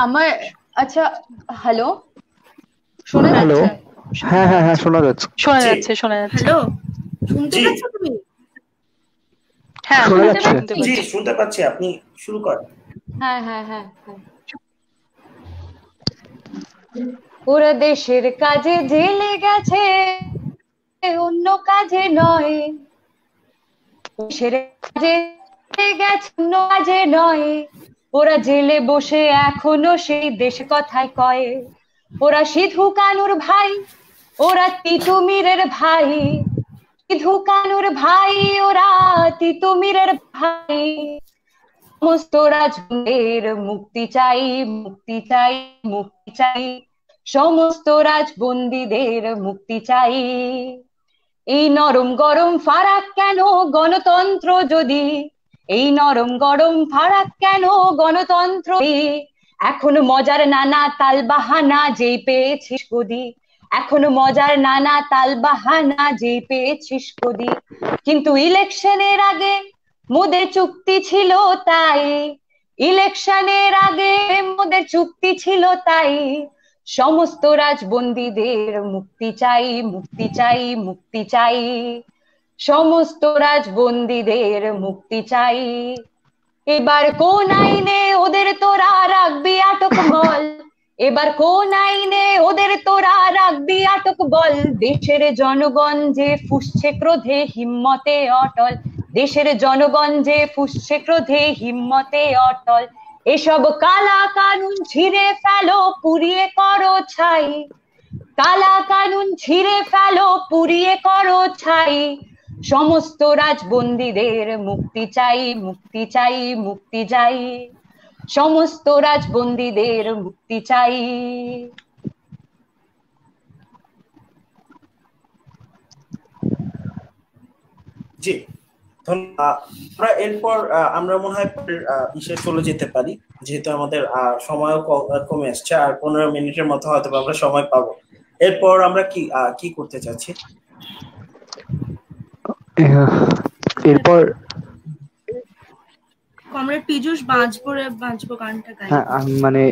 আমার আচ্ছা, হ্যালো শোনা যাচ্ছে? হ্যাঁ হ্যাঁ হ্যাঁ শোনা যাচ্ছে, শোনা যাচ্ছে, শোনা যাচ্ছে। হ্যালো, শুনতে পাচ্ছ তুমি? হ্যাঁ শোনা যাচ্ছে। জি শুনতে পাচ্ছি, আপনি শুরু করেন। হ্যাঁ হ্যাঁ হ্যাঁ। ওরা দেশের কাজে জেলে গেছে, অন্য কাজে নয়। দেশের কাজে গেছে, অন্য কাজে নয়। ওরা জেলে বসে এখনো সেই দেশ কথাই কয়। ওরা সিধু কানুর ভাই, ওরা তিতুমিরের ভাই। সিধু কানুর ভাই, ওরা তিতুমিরের ভাই। সমস্ত রাজবন্দীদের মুক্তি চাই, মুক্তি চাই, মুক্তি চাই। সমস্ত রাজবন্দীদের মুক্তি চাই। এই নরম গরম ফারাক কেন গণতন্ত্র যদি, এই নরম গরম ফারাক কেন গণতন্ত্র। এখনো মজার নানা তাল বাহানা যেই পেয়েছিস গদি, এখনো মজার নানা তাল বাহানা যেই পেয়েছিস গদি। কিন্তু ইলেকশনের আগে মোদের চুক্তি ছিল তাই, ইলেকশনের আগে মোদের চুক্তি ছিল তাই। সমস্ত রাজবন্দীদের মুক্তি চাই, মুক্তি চাই, মুক্তি চাই। সমস্ত রাজবন্দীদের মুক্তি চাই। এবার কোন আইনে ওদের তোরা রাখবি আটক বল, এবার কোন আইনে ওদের তোরা রাখবি আটক বল। দেশের জনগণ যে ফুসছে ক্রোধে হিম্মতে অটল, দেশের জনগণ যে ফুসছে ক্রোধে হিম্মতে অটল। এসব কালা কানুন ছিঁড়ে ফেলো, পুড়িয়ে করো ছাই। কালা কানুন ছিঁড়ে ফেলো, পুড়িয়ে করো ছাই। সমস্ত রাজবন্দীদের মুক্তি চাই, মুক্তি চাই, মুক্তি চাই। সমস্ত রাজবন্দীদের মুক্তি চাই। জি আমরা এরপর আমরা মনে হয় ইসে চলে যেতে পারি, যেহেতু আমাদের সময়ও কমে আসছে, আর 15 মিনিটের মতো হয়তো আমরা সময় পাবো। এরপর আমরা কি করতে চাচ্ছি? এরপর কমরেড পীযূষ বাঁচবো গানটা গাই। হ্যাঁ, মানে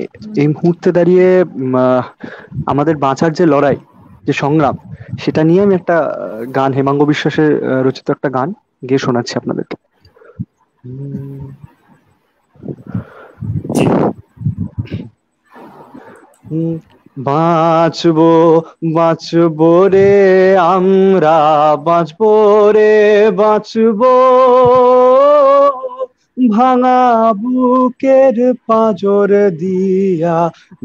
এই মুহূর্তে দাঁড়িয়ে আমাদের বাঁচার যে লড়াই, যে সংগ্রাম, সেটা নিয়ে আমি একটা গান, হেমাঙ্গ বিশ্বাসের রচিত একটা গান গিয়ে শোনাচ্ছি আপনাদেরকে। বাঁচবো বাঁচবো রে আমরা, বাঁচবো রে বাঁচবো, ভাঙা বুকের পাঁজর দিয়া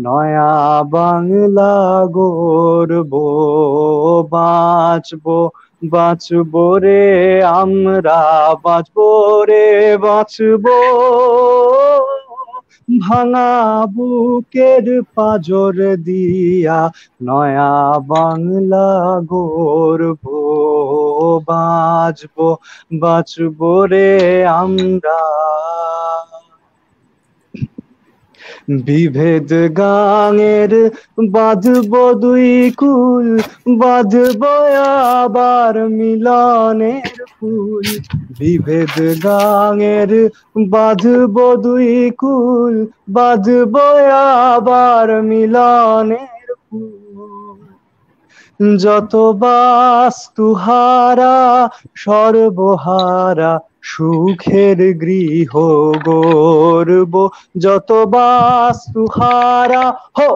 নয়া বাংলা গড়বো। বাঁচবো বাঁচবো রে আমরা, বাঁচবো রে বাঁচবো, ভাঙা বুকের পাঁজর দিয়া নয়া বাংলা গড়বো। বাঁচবো বাঁচবো রে আমরা। বিভেদ গাঙের বাঁধবো দুই কুল, বাঁধবো আবার মিলনের ফুল। বিভেদ গাঙের বাঁধবো দুই কুল, বাঁধবো আবার মিলনের ফুল। যত বাস্তুহারা সর্বহারা সুখের গৃহ গড়ব। যত বাস্তুহারা হো,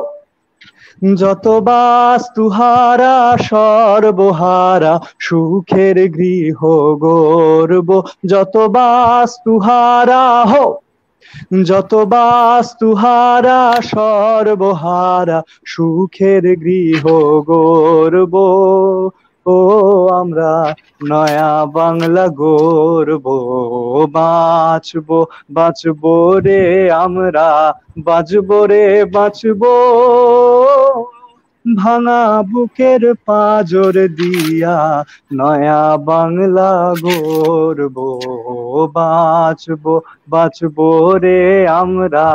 যত বাস্তুহারা সর্বহারা সুখের গৃহ গড়ব। যত বাস্তুহারা হো, যত বাস্তুহারা সর্বহারা সুখের গৃহ গড়ব। ও আমরা নয়া বাংলা গড়ব। বাঁচবো বাঁচবো রে আমরা, বাঁচবো রে বাঁচবো, ভাঙা বুকের পাঁজর দিয়া নয়া বাংলা গড়ব। বাঁচবো বাঁচবো রে আমরা।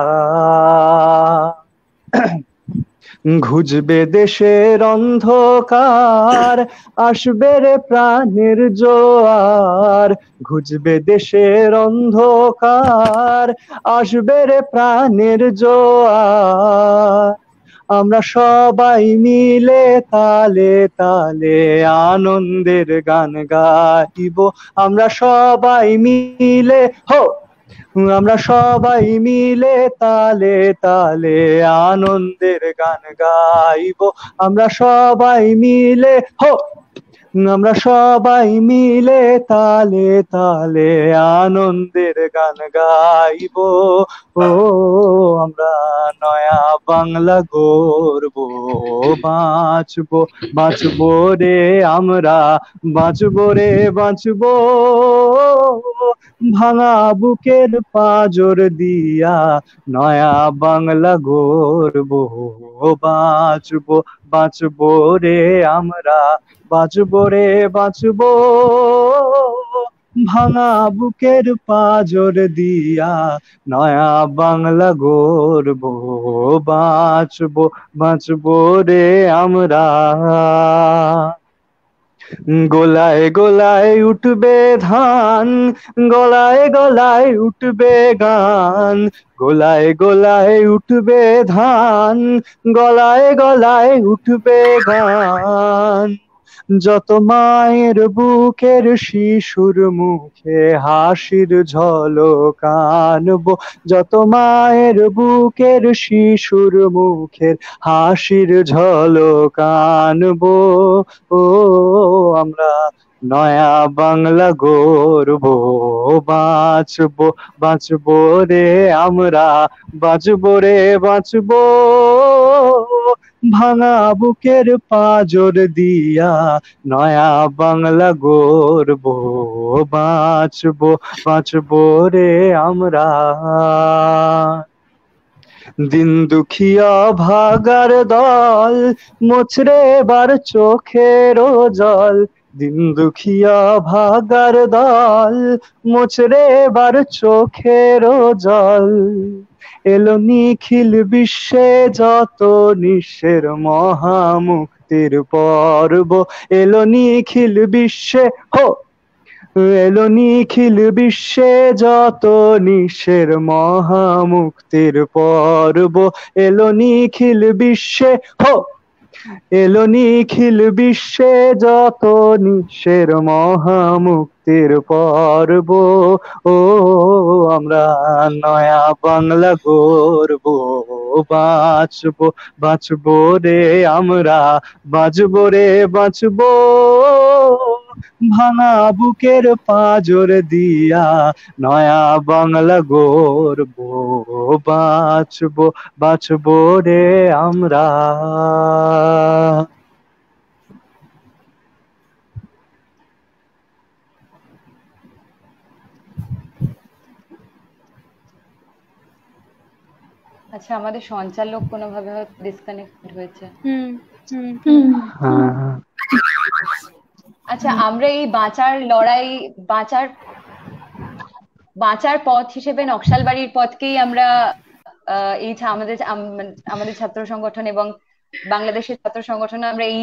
ঘুজবে দেশের অন্ধকার, আসবে রে প্রাণের জোয়ার। ঘুজবে দেশের অন্ধকার, আসবে রে প্রাণের জোয়ার। আমরা সবাই মিলে তালে তালে আনন্দের গান গাইব। আমরা সবাই মিলে হো, আমরা সবাই মিলে তালে তালে আনন্দের গান গাইব। আমরা সবাই মিলে হো, আমরা সবাই মিলে তালে তালে আনন্দের গান গাইব। ও আমরা নয়া বাংলা গড়ব। বাঁচবো বাঁচবো রে আমরা, বাঁচবো রে বাঁচবো, ভাঙা বুকের পাঁজর দিয়া নয়া বাংলা গড়ব। বাঁচবো বাঁচবো রে আমরা, বাঁচবো রে বাঁচবো, ভাঙা বুকের পাঁজর দিয়া নয়া বাংলা গড়ব। বাঁচবো বাঁচবো রে আমরা। গোলায় গোলায় উঠবে ধান, গলায় গলায় উঠবে গান। গোলায় গোলায় উঠবে ধান, গলায় গলায় উঠবে গান। যত মায়ের বুকের শিশুর মুখে হাসির ঝলক আনবো। যত মায়ের বুকের শিশুর মুখের হাসির ঝলক আনবো। ও আমরা নয়া বাংলা গড়ব। বাঁচবো বাঁচবো রে আমরা, বাঁচবো রে বাঁচবো, ভাঙা বুকের পাঁজর দিয়া নয়া বাংলা গড়ব। বাঁচবো বাঁচবো রে আমরা। দিন দুখিয়া ভাগার দল, মোছরে বার চোখের জল। দিন দুখিয়া ভাগার দল, মোছরে বার চোখের জল। এলো নিখিল বিশ্বে যত নিঃস্বের মহামুক্তি মুক্তির পর্ব এলো নিখিল বিশ্বে, হো এলো নিখিল বিশ্বে যত নিশের মহামুক্তির পর্ব এলো নিখিল বিশ্বে, হো এলো নিখিল বিশ্বে যত নিশের মহামুক্তির পর্ব। ও আমরা নয়া বাংলা গড়ব, বাঁচবো বাঁচবো রে আমরা, বাঁচবো রে বাঁচবো, ভাঙা বুকের পাঁজর দিয়া নয়া বাংলা গড়ব, বাঁচবো বাঁচবো রে আমরা। আচ্ছা, আমাদের সঞ্চালক কোনোভাবে ডিসকানেক্ট হয়েছে। আচ্ছা, আমরা এই বাঁচার লড়াই, বাঁচার পথ হিসেবে নকশালবাড়ির পথকেই আমরা এই আমাদের ছাত্র সংগঠন এবং বাংলাদেশের ছাত্র সংগঠন আমরা এই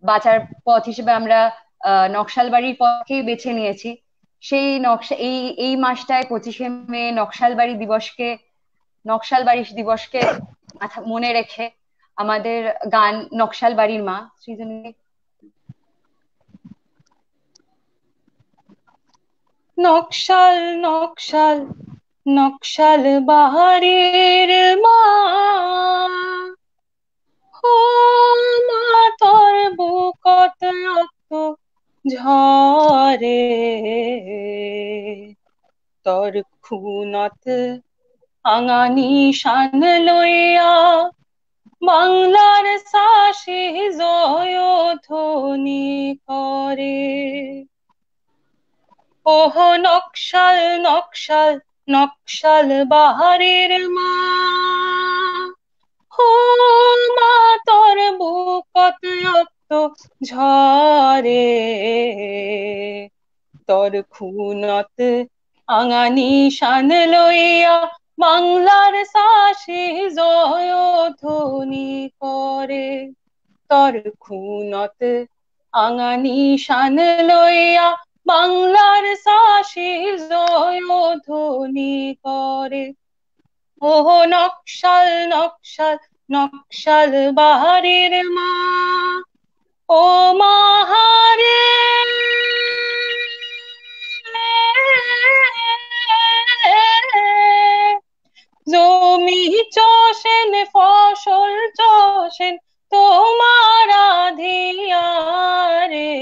বাঁচার পথ হিসেবে আমরা নকশালবাড়ির পথকেই বেছে নিয়েছি। সেই এই মাসটায় 25শে মে নকশালবাড়ি দিবসকে মনে রেখে আমাদের গান নকশালবাড়ির মা সৃজনী। নকশাল নকশাল নকশাল বাহারের মা, ও মা তোর বুকত রক্ত ঝরে, তোর খুনত আঙা নিশান লইয়া বাংলার সাশি জয়ধ্বনি করে। ওহ নকশাল নকশাল নকশাল বাহারের মা, ও মা তোর বুকত রক্ত ঝরে, তোর খুনত আঙা নিশান লইয়া বাংলার সাশি জয়ধ্বনি করে। তোর খুনত আঙা নিশান লইয়া বাংলার সাশি জয়ধ্বনি করে। ও নকশাল নকশাল নকশাল বাহারের মা, ও মাহারে জমি চষেন ফসল চষেন তোমার আধিয়ারে,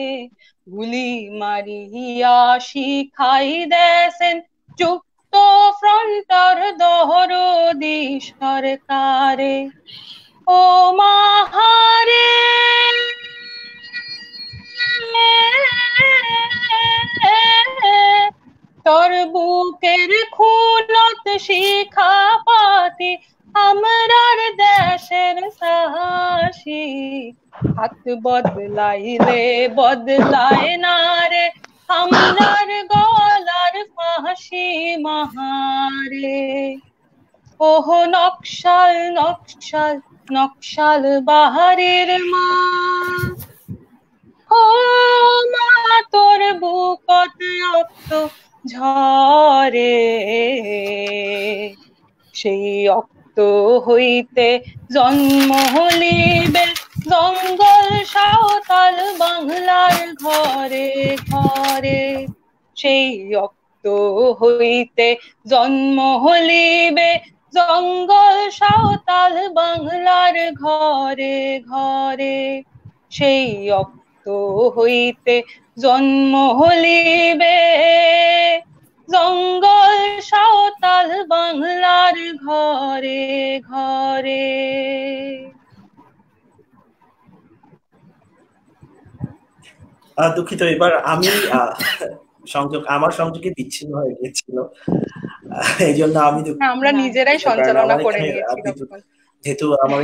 গুলি মারিয়া শিখাই দেশেন যুক্ত ফ্রন্টার দহরদি সরকারে। ও মাহারে তোর বুকের খুনত শিখা পাতি আমরার দেশের সাহসী, হাত বদলাইলে বদলায় না রে আমরার গলার ফাঁসি মাহারে। ওহ নকশাল নকশাল নকশাল বাহারের মা, ও মা তোর বুকত রক্ত ঝরে, সেই রক্ত হইতে জন্ম হলিবে জঙ্গল সাঁওতাল বাংলার ঘরে ঘরে। সেই রক্ত হইতে জন্ম হলিবে জঙ্গল সাঁওতাল বাংলার ঘরে ঘরে। সেই রক্ত হইতে জন্ম হলিবে জঙ্গল সাঁওতাল বাংলার ঘরে ঘরে। দুঃখিত, এবার আমি আমার সংযোগে বিচ্ছিন্ন হয়ে গিয়েছিল, এই জন্য আমি আমরা নিজেরাই সঞ্চালনা করে নিয়েছি যেহেতু আমার।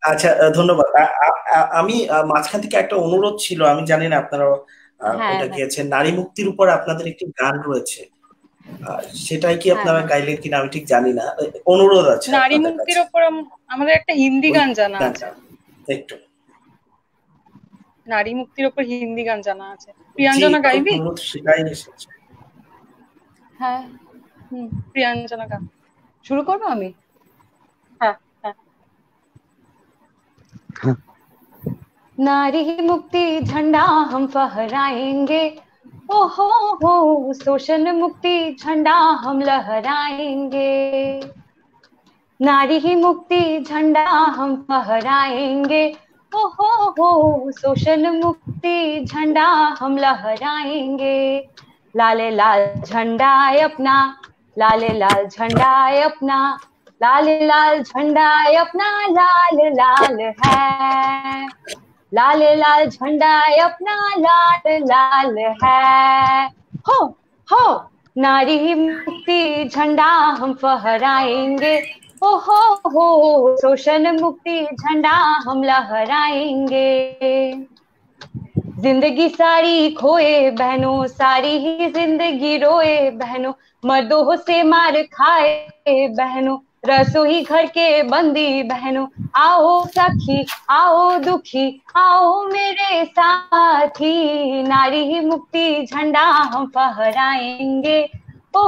আচ্ছা, ধন্যবাদ। আমি মাঝখান থেকে একটা অনুরোধ ছিল, আমি জানি না আপনারা ওটা গিয়েছেন, নারী মুক্তির উপর আপনাদের একটি গান রয়েছে, সেটাই কি আপনারা গাইলেন কিনা আমি ঠিক জানি না, অনুরোধ আছে। নারী মুক্তির উপর আমাদের একটা হিন্দি গান জানা আছে, একটু নারী মুক্তির উপর হিন্দি গান জানা আছে। প্রিয়াঞ্জনা গাইবি? হ্যাঁ, প্রিয়াঞ্জনা গান শুরু করবো আমি? হ্যাঁ হ্যাঁ। नारी मुक्ति झंडा हम फहराएंगे, ओ हो शोषण मुक्ति झंडा हम लहराएंगे। नारी मुक्ति झंडा हम फहराएंगे, ओ हो शोषण मुक्ति झंडा हम लहराएंगे। लाले लाल झंडा अपना, लाले लाल झंडा अपना, लाले लाल झंडा अपना लाल लाल है, लाल लाल झंडा अपना लाल लाल है। हो नारी मुक्ति झंडा हम फहराएंगे, ओ हो शोषण मुक्ति झंडा हम लहराएंगे। जिंदगी सारी खोए बहनों, सारी ही जिंदगी रोए बहनों, मर्दों से मार खाए बहनों, रसोई घर के बंदी बहनों, आओ सखी आओ दुखी आओ मेरे साथी, नारी मुक्ति झंडा हम फहराएंगे, ओ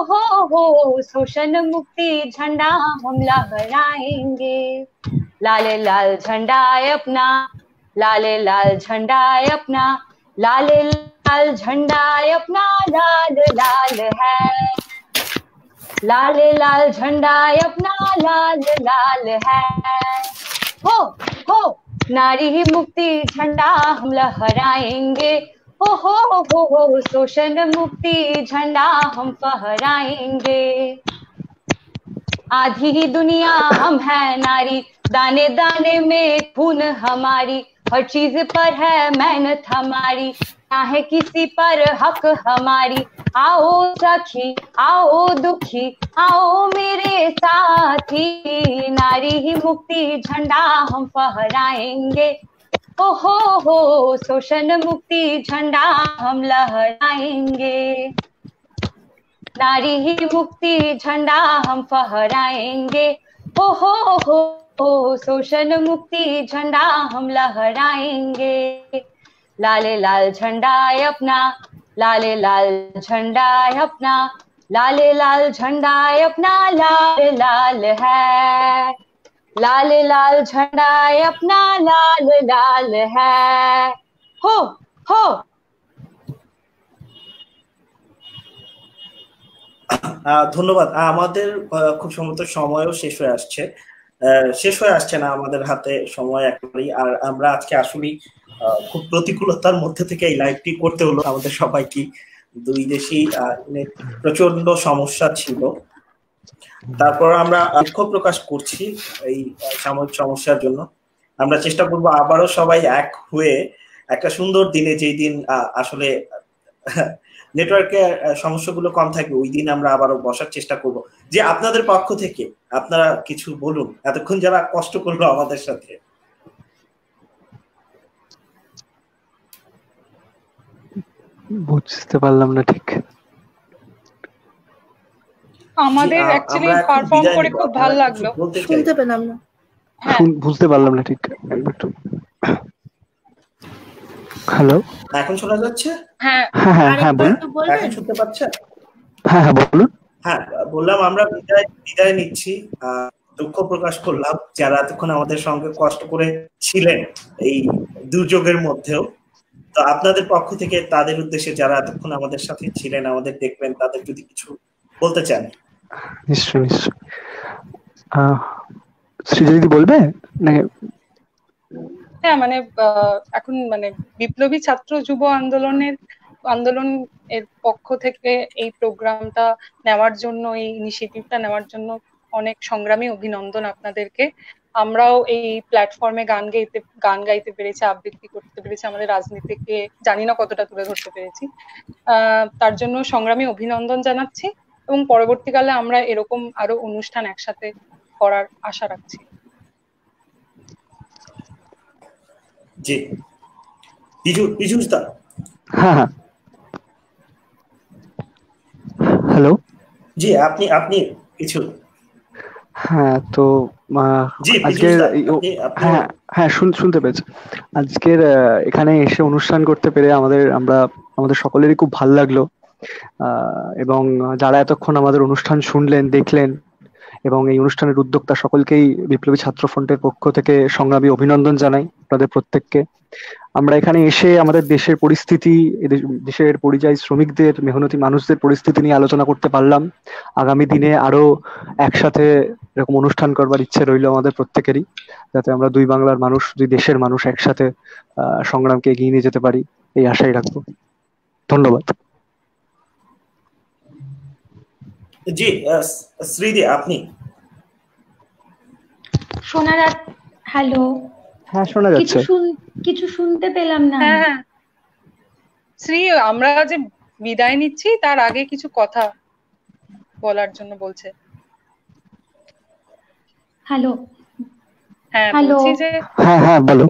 हो शोषण मुक्ति झंडा हम लहराएंगे। लाल लाल झंडा अपना, लाल लाल झंडा अपना, लाल लाल झंडा अपना लाल लाल है, लाल लाल झंडा अपना लाल लाल है। हो नारी मुक्ति झंडा हम लहराएंगे, ओ हो शोषण मुक्ति झंडा हम फहराएंगे। आधी ही दुनिया हम है नारी, दाने दाने में खून हमारी, हर चीज पर है मेहनत हमारी, ना है किसी पर हक हमारी, आओ सखी आओ दुखी आओ मेरे साथी, नारी ही मुक्ति झंडा हम फहराएंगे, ओ हो शोषण मुक्ति झंडा हम लहराएंगे। नारी ही मुक्ति झंडा हम फहराएंगे, ओ हो शोषण मुक्ति झंडा हम लहराएंगे। लाल लाल झंडा अपना, लाल लाल झंडा अपना, लाल लाल झंडा अपना लाल लाल है, लाल लाल झंडा अपना लाल लाल है। हो ধন্যবাদ। আমাদের খুব সম্ভবত সময়ও শেষ হয়ে আসছে না আমাদের হাতে সময় একেবারেই। আর আমরা আজকে আসলে খুব প্রতিকূলতার মধ্যে থেকে এই লাইভটি করতে হলো আমাদের সবাইকে। দুই দেশেই প্রচন্ড সমস্যা ছিল, তারপর আমরা ক্ষোভ প্রকাশ করছি এই সাময়িক সমস্যার জন্য। আমরা চেষ্টা করব আবারও সবাই এক হয়ে একটা সুন্দর দিনে, যেই দিন আসলে নেটওয়ার্কের সমস্যাগুলো কম থাকবে, ওই দিন আমরা আবারও বসার চেষ্টা করব। যে আপনাদের পক্ষ থেকে আপনারা কিছু বলুন, এতক্ষণ যারা কষ্ট করলো আমাদের সাথে। বুঝতে পারলাম না ঠিক। আমাদের অ্যাকচুয়ালি পারফর্ম করে খুব ভালো লাগলো, শুনতে পেলাম না, বুঝতে পারলাম না ঠিক। একটু হ্যালো, এখন শোনা যাচ্ছে? হ্যাঁ হ্যাঁ বলুন, এখন শুনতে পাচ্ছেন? হ্যাঁ বলুন। হ্যাঁ বললাম, আমরা বিদায় নিচ্ছি। দুঃখ প্রকাশ করলাম যারা এতক্ষণ আমাদের সঙ্গে কষ্ট করে ছিলেন এই দুর্যোগের মধ্যেও। তো আপনাদের পক্ষ থেকে তাদের উদ্দেশ্যে যারা এতক্ষণ আমাদের সাথে ছিলেন, আমাদের দেখবেন, তাদের যদি কিছু বলতে চান। নিশ্চয় শ্রীজয়দি বলবে না? হ্যাঁ মানে এখন মানে বিপ্লবী ছাত্র যুব আন্দোলন এর পক্ষ থেকে এই প্রোগ্রামটা নেওয়ার জন্য, এই ইনিশিয়েটিভটা নেওয়ার জন্য অনেক সংগ্রামী অভিনন্দন আপনাদেরকে। আমরাও এই প্ল্যাটফর্মে গান গাইতে পেরেছি, আবৃত্তি করতে পেরেছি, আমাদের রাজনীতিকে জানি না কতটা তুলে ধরতে পেরেছি, তার জন্য সংগ্রামী অভিনন্দন জানাচ্ছি এবং পরবর্তীকালে আমরা এরকম আরো অনুষ্ঠান একসাথে করার আশা রাখছি। জি পীযূষ দা। হ্যাঁ হ্যালো, জি আপনি কিছু। হ্যাঁ, তো আজকের হ্যাঁ হ্যাঁ শুনতে পেয়েছি। আজকের এখানে এসে অনুষ্ঠান করতে পেরে আমাদের সকলেরই খুব ভালো লাগলো, এবং যারা এতক্ষণ আমাদের অনুষ্ঠান শুনলেন, দেখলেন, এবং এই অনুষ্ঠানের উদ্যোক্তা সকলকেই বিপ্লবী ছাত্র ফ্রন্টের পক্ষ থেকে সংগ্রামী অভিনন্দন জানাই আপনাদের প্রত্যেককে। আমরা এখানে এসে আমাদের দেশের পরিস্থিতি, দেশের পরিযায়ী শ্রমিকদের, মেহনতি মানুষদের পরিস্থিতি নিয়ে আলোচনা করতে পারলাম। আগামী দিনে আরো একসাথে এরকম অনুষ্ঠান করবার ইচ্ছে রইল আমাদের প্রত্যেকেরই, যাতে আমরা দুই বাংলার মানুষ, দুই দেশের মানুষ একসাথে সংগ্রামকে এগিয়ে নিয়ে যেতে পারি, এই আশাই রাখবো। ধন্যবাদ। জি শ্রীদি, আপনি শোনা হ্যালো? হ্যাঁ শোনা যাচ্ছে। কিছু শুনতে পেলাম না। হ্যাঁ শ্রী, আমরা যে বিদায় নিচ্ছি তার আগে কিছু কথা বলার জন্য বলছে। হ্যালো? হ্যাঁ বলছি যে হ্যাঁ হ্যাঁ বলো।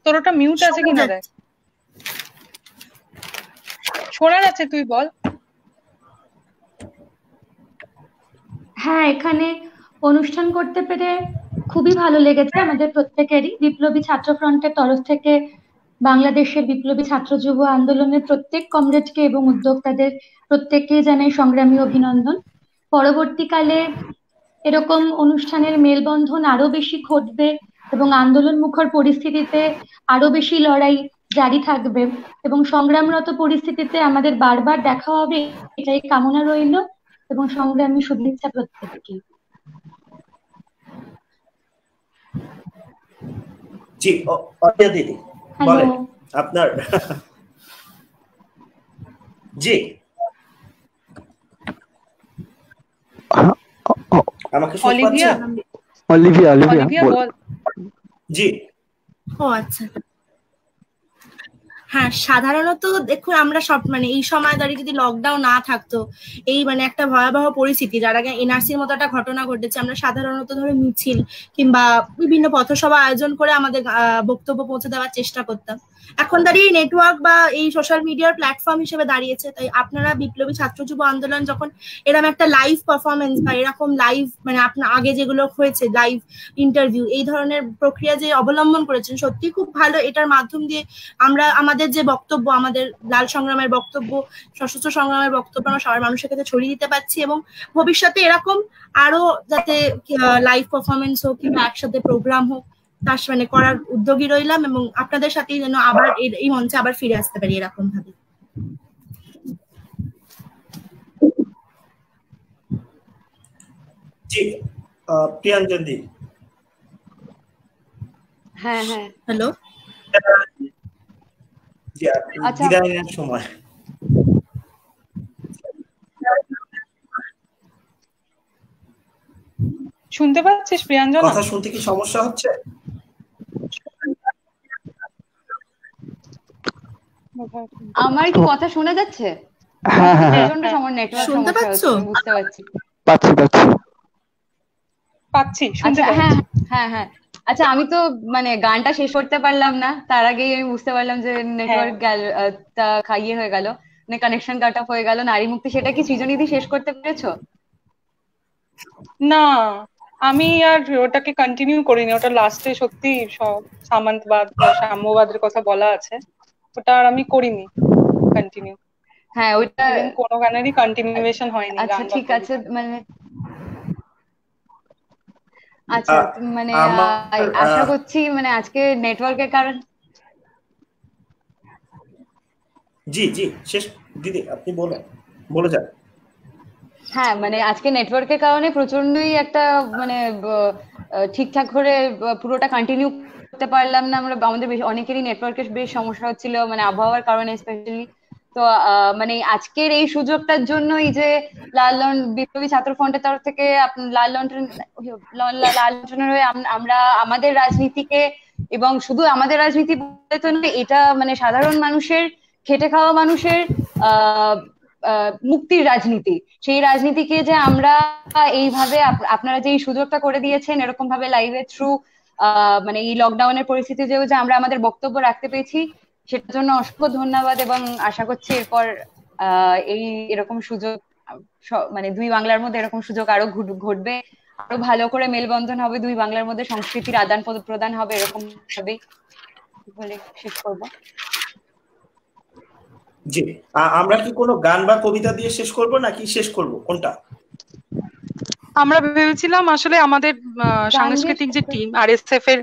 তোর ওটা মিউট আছে কিনা দেখ। শোনা যাচ্ছে, তুই বল। হ্যাঁ, এখানে অনুষ্ঠান করতে পেরে খুবই ভালো লেগেছে আমাদের প্রত্যেকেরই। বিপ্লবী ছাত্র ফ্রন্টের তরফ থেকে বাংলাদেশের বিপ্লবী ছাত্র যুব আন্দোলনের প্রত্যেক কমরেডকে এবং উদ্যোক্তাদের প্রত্যেককেই জানাই সংগ্রামী অভিনন্দন। পরবর্তীকালে এরকম অনুষ্ঠানের মেলবন্ধন আরো বেশি ঘটবে এবং আন্দোলন মুখর পরিস্থিতিতে আরো বেশি লড়াই জারি থাকবে এবং সংগ্রামরত পরিস্থিতিতে আমাদের বারবার দেখা হবে, এটাই কামনা রইল এবং সংগ্রামী শুভেচ্ছা প্রত্যেককে। জি অনিয়া দিদি বলেন আপনার। জি আমাকে শুনতে পাচ্ছেন? অলিভিয়া বল। জি ও আচ্ছা, হ্যাঁ সাধারণত দেখুন আমরা সব এই সময় দাঁড়িয়ে যদি লকডাউন না থাকতো, এই একটা ভয়াবহ পরিস্থিতি যার আগে এনআরসির মতো একটা ঘটনা ঘটেছে, আমরা সাধারণত ধরো মিছিল কিংবা বিভিন্ন পথসভা আয়োজন করে আমাদের বক্তব্য পৌঁছে দেওয়ার চেষ্টা করতাম। এখন দাঁড়িয়ে নেটওয়ার্ক বা এই সোশ্যাল মিডিয়ার প্ল্যাটফর্ম হিসেবে দাঁড়িয়েছে, তাই আপনারা বিপ্লবী ছাত্র যুব আন্দোলন যখন এরকম একটা লাইভ পারফরমেন্স বা এরকম লাইভ আপনার আগে যেগুলো হয়েছে লাইভ ইন্টারভিউ, এই ধরনের প্রক্রিয়া যে অবলম্বন করেছেন সত্যি খুব ভালো। এটার মাধ্যম দিয়ে আমরা আমাদের যে বক্তব্য, আমাদের লাল সংগ্রামের বক্তব্য, সশস্ত্র সংগ্রামের বক্তব্য আমরা সবার মানুষের কাছে ছড়িয়ে দিতে পারছি এবং ভবিষ্যতে এরকম আরো যাতে লাইভ পারফরমেন্স হোক কিংবা একসাথে প্রোগ্রাম হোক তার করার উদ্যোগী রইলাম এবং আপনাদের সাথেই যেন আবার এই মঞ্চে আবার ফিরে আসতে পারি এরকম ভাবে। জি প্রিয়াঞ্জন দি। হ্যাঁ হ্যাঁ হ্যালো। জি বিদায়ের সময় শুনতে পাচ্ছিস প্রিয়াঞ্জন? কথা শুনতে কি সমস্যা হচ্ছে? আমার কি কথা শোনা যাচ্ছে? হ্যাঁ হ্যাঁ প্রচন্ড নেটওয়ার্ক সমস্যা হচ্ছে, বুঝতে পারছি। পাচ্ছি শুনতে পাচ্ছি। হ্যাঁ হ্যাঁ হ্যাঁ আচ্ছা, আমি তো গানটা শেষ করতে পারলাম না, তার আগেই আমি বুঝতে পারলাম যে নেটওয়ার্ক খাইয়ে হয়ে গেল, কানেকশন কাট অফ হয়ে গেল। নারী মুক্তি, সেটা কি সৃজনীদি শেষ করতে পেরেছো? না, আমি আর ওটাকে কন্টিনিউ করিনি। ওটা লাস্টে সত্যি সব সামন্তবাদ বা সাম্যবাদের কথা বলা আছে, ওটা আর আমি করিনি কন্টিনিউ। হ্যাঁ ওইটা কোনো গানেরই কন্টিনিউয়েশন হয়নি। আচ্ছা ঠিক আছে, আচ্ছা আশা করছি আজকে নেটওয়ার্কের কারণে। জি জি শেষ দিদি, আপনি বলে যান। হ্যাঁ আজকে নেটওয়ার্কের কারণে প্রচন্ডই একটা ঠিকঠাক করে পুরোটা কন্টিনিউ করতে পারলাম না আমরা। আমাদের অনেকেরই নেটওয়ার্কের বেশ সমস্যা হচ্ছিল, আবহাওয়ার কারণে স্পেশালি। তো আজকের এই সুযোগটার জন্যই যে বিপ্লবী ছাত্র ফ্রন্টের তরফ থেকে লাল লন্ঠনের হয়ে আমরা আমাদের রাজনীতিকে, এবং শুধু আমাদের রাজনীতি বলতে তো নয়, এটা সাধারণ মানুষের, খেটে খাওয়া মানুষের মুক্তির রাজনীতি, সেই রাজনীতিকে যে আমরা এইভাবে আপনারা যে এই সুযোগটা করে দিয়েছেন এরকম ভাবে লাইভের থ্রু এই লকডাউনের পরিস্থিতিতেও যে আমরা আমাদের বক্তব্য রাখতে পেরেছি, সেটার জন্য অসংখ্য ধন্যবাদ। এবং আশা করছি এরপর এরকম সুযোগ মানে দুই বাংলার মধ্যে এরকম সুযোগ আরো ঘটবে, আরো ভালো করে মেলবন্ধন হবে, দুই বাংলার মধ্যে সংস্কৃতির আদান প্রদান হবে, এরকম ভাবে বলে শেষ করবো। জি, আমরা কি কোনো গান বা কবিতা দিয়ে শেষ করব নাকি শেষ করব কোনটা? আমরা ভেবেছিলাম আসলে আমাদের সাংস্কৃতিক যে টিম আরএসএফ এর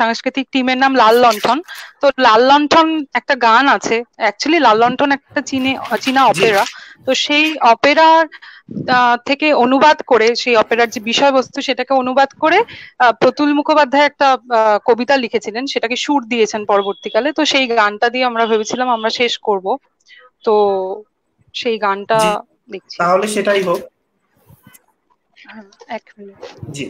সাংস্কৃতিক টিমের নাম লাল লণ্ঠন, তো লাল লণ্ঠন একটা গান আছে, অ্যাকচুয়ালি লাল লণ্ঠন একটা চীনা অপেরা, তো সেই অপেরার থেকে অনুবাদ করে, সেই অপেরার যে বিষয়বস্তু সেটাকে অনুবাদ করে প্রতুল মুখোপাধ্যায় একটা কবিতা লিখেছিলেন, সেটাকে সুর দিয়েছেন পরবর্তীকালে, তো সেই গানটা দিয়ে আমরা ভেবেছিলাম আমরা শেষ করব, তো সেই গানটা দেখছি। তাহলে সেটাই হোক। এক মিনিট। জি,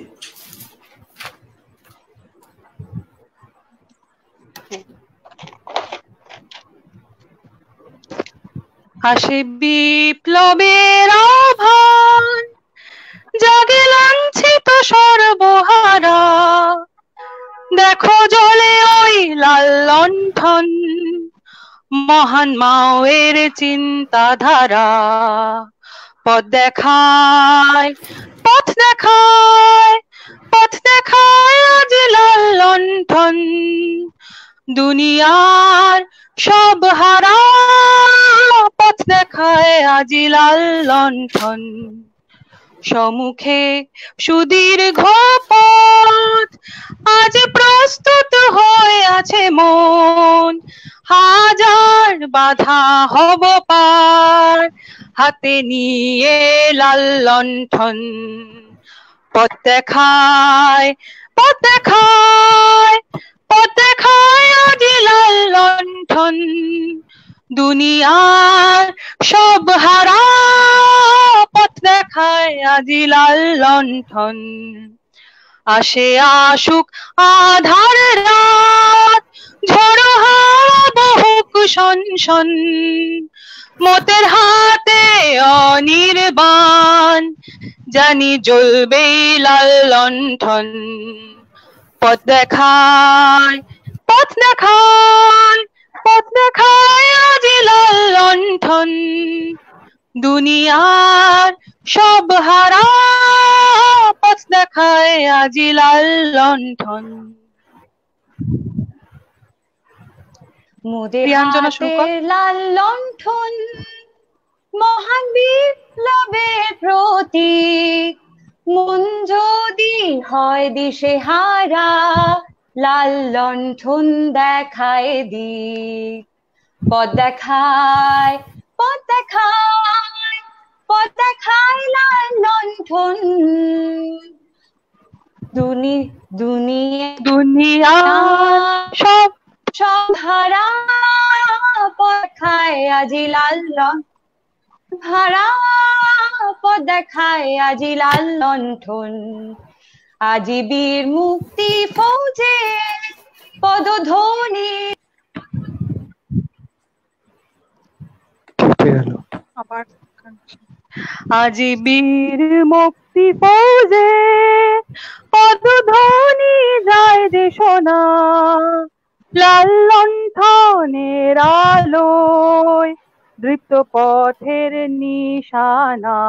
আসে বিপ্লবের আভান, জাগে লাঞ্ছিত সর্বহারা, দেখো জ্বলে ওই লাল লণ্ঠন, মহান মাওয়ের চিন্তাধারা, পথ দেখায় পথ দেখায় পথ দেখায় আজ লাল লণ্ঠন, দুনিয়ার সব হারা, পথ দেখায় আজ লাল লণ্ঠন, সম্মুখে সুদীর্ঘ পথ, আজ প্রস্তুত হয়ে আছে মন, হাজার বাধা হব পার, হাতে নিয়ে লাল লণ্ঠন, পথ দেখায় পথ দেখায় পথ দেখায় আজ লাল লণ্ঠন, দুনিয়ার সব হারা, পথ দেখায় আজ লাল লণ্ঠন, আসে আসুক আধার রাত, ঝড়ো হাওয়া বহুক শনশন, মতের হাতে অনির্বাণ, জানি জ্বলবে লাল লণ্ঠন, পথ দেখায় পথ দেখায় পথ দেখায় আজ লাল লণ্ঠন, দুনিয়ার সব হারা, পথ দেখায় আজ লাল লণ্ঠন। মোদের হাতের লাল লণ্ঠন, মহান বিপ্লবের প্রতীক, মন যদি হয় দিশে হারা, লাল লণ্ঠন দেখায় দিক, পথ দেখায় পথ দেখায় পথ দেখায় লাল লণ্ঠন, দুনিয়া সব সব হারা, পথ দেখায় আজি লাল ভাড়া, পথ দেখায় আজি লাল লণ্ঠন, আজি বীর মুক্তি ফৌজে পদধ্বনি, আবার আজি বীর মুক্তি ফৌজে পদধ্বনি যায় যে শোনা, লাল লণ্ঠনের আলোয় দৃপ্ত পথের নিশানা,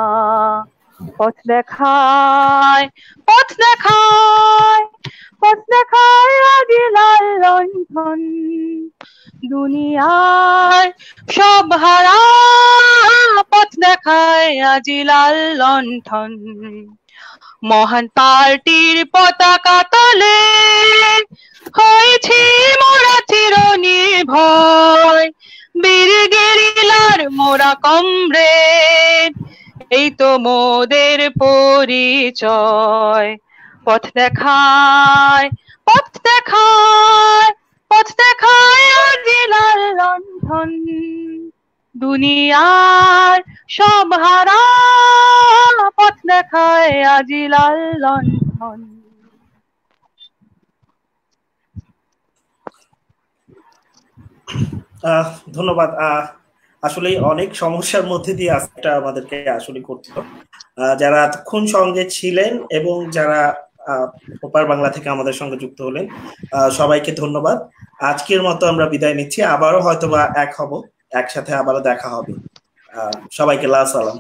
পথ দেখায় পথ দেখায় পথ দেখায় আজ লাল লণ্ঠন, দুনিয়ার সব হারা, পথ দেখায় আজ লাল লণ্ঠন, মহান পার্টির পতাকা তলে হয়েছি মোরা চিরনির্ভয়, বীর গেরিলার মোরা কমরেড, এই তো মোদের পরিচয়, পথ দেখায় পথ দেখায় পথ দেখায় আজ লাল লণ্ঠন, দুনিয়ার সব হারা, পথ দেখায় আজ লাল লণ্ঠন। ধন্যবাদ। আসলে অনেক সমস্যার মধ্যে দিয়ে আজকে আমাদেরকে আসলে করতে হবে, যারা এতক্ষণ সঙ্গে ছিলেন এবং যারা ওপার বাংলা থেকে আমাদের সঙ্গে যুক্ত হলেন, সবাইকে ধন্যবাদ। আজকের মতো আমরা বিদায় নিচ্ছি, আবারও হয়তোবা এক হব, একসাথে আবারও দেখা হবে। সবাইকে লাল সালাম।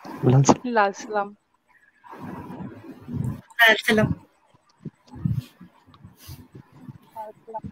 লাল লাল সালাম। লাল সালাম। লাল সালাম।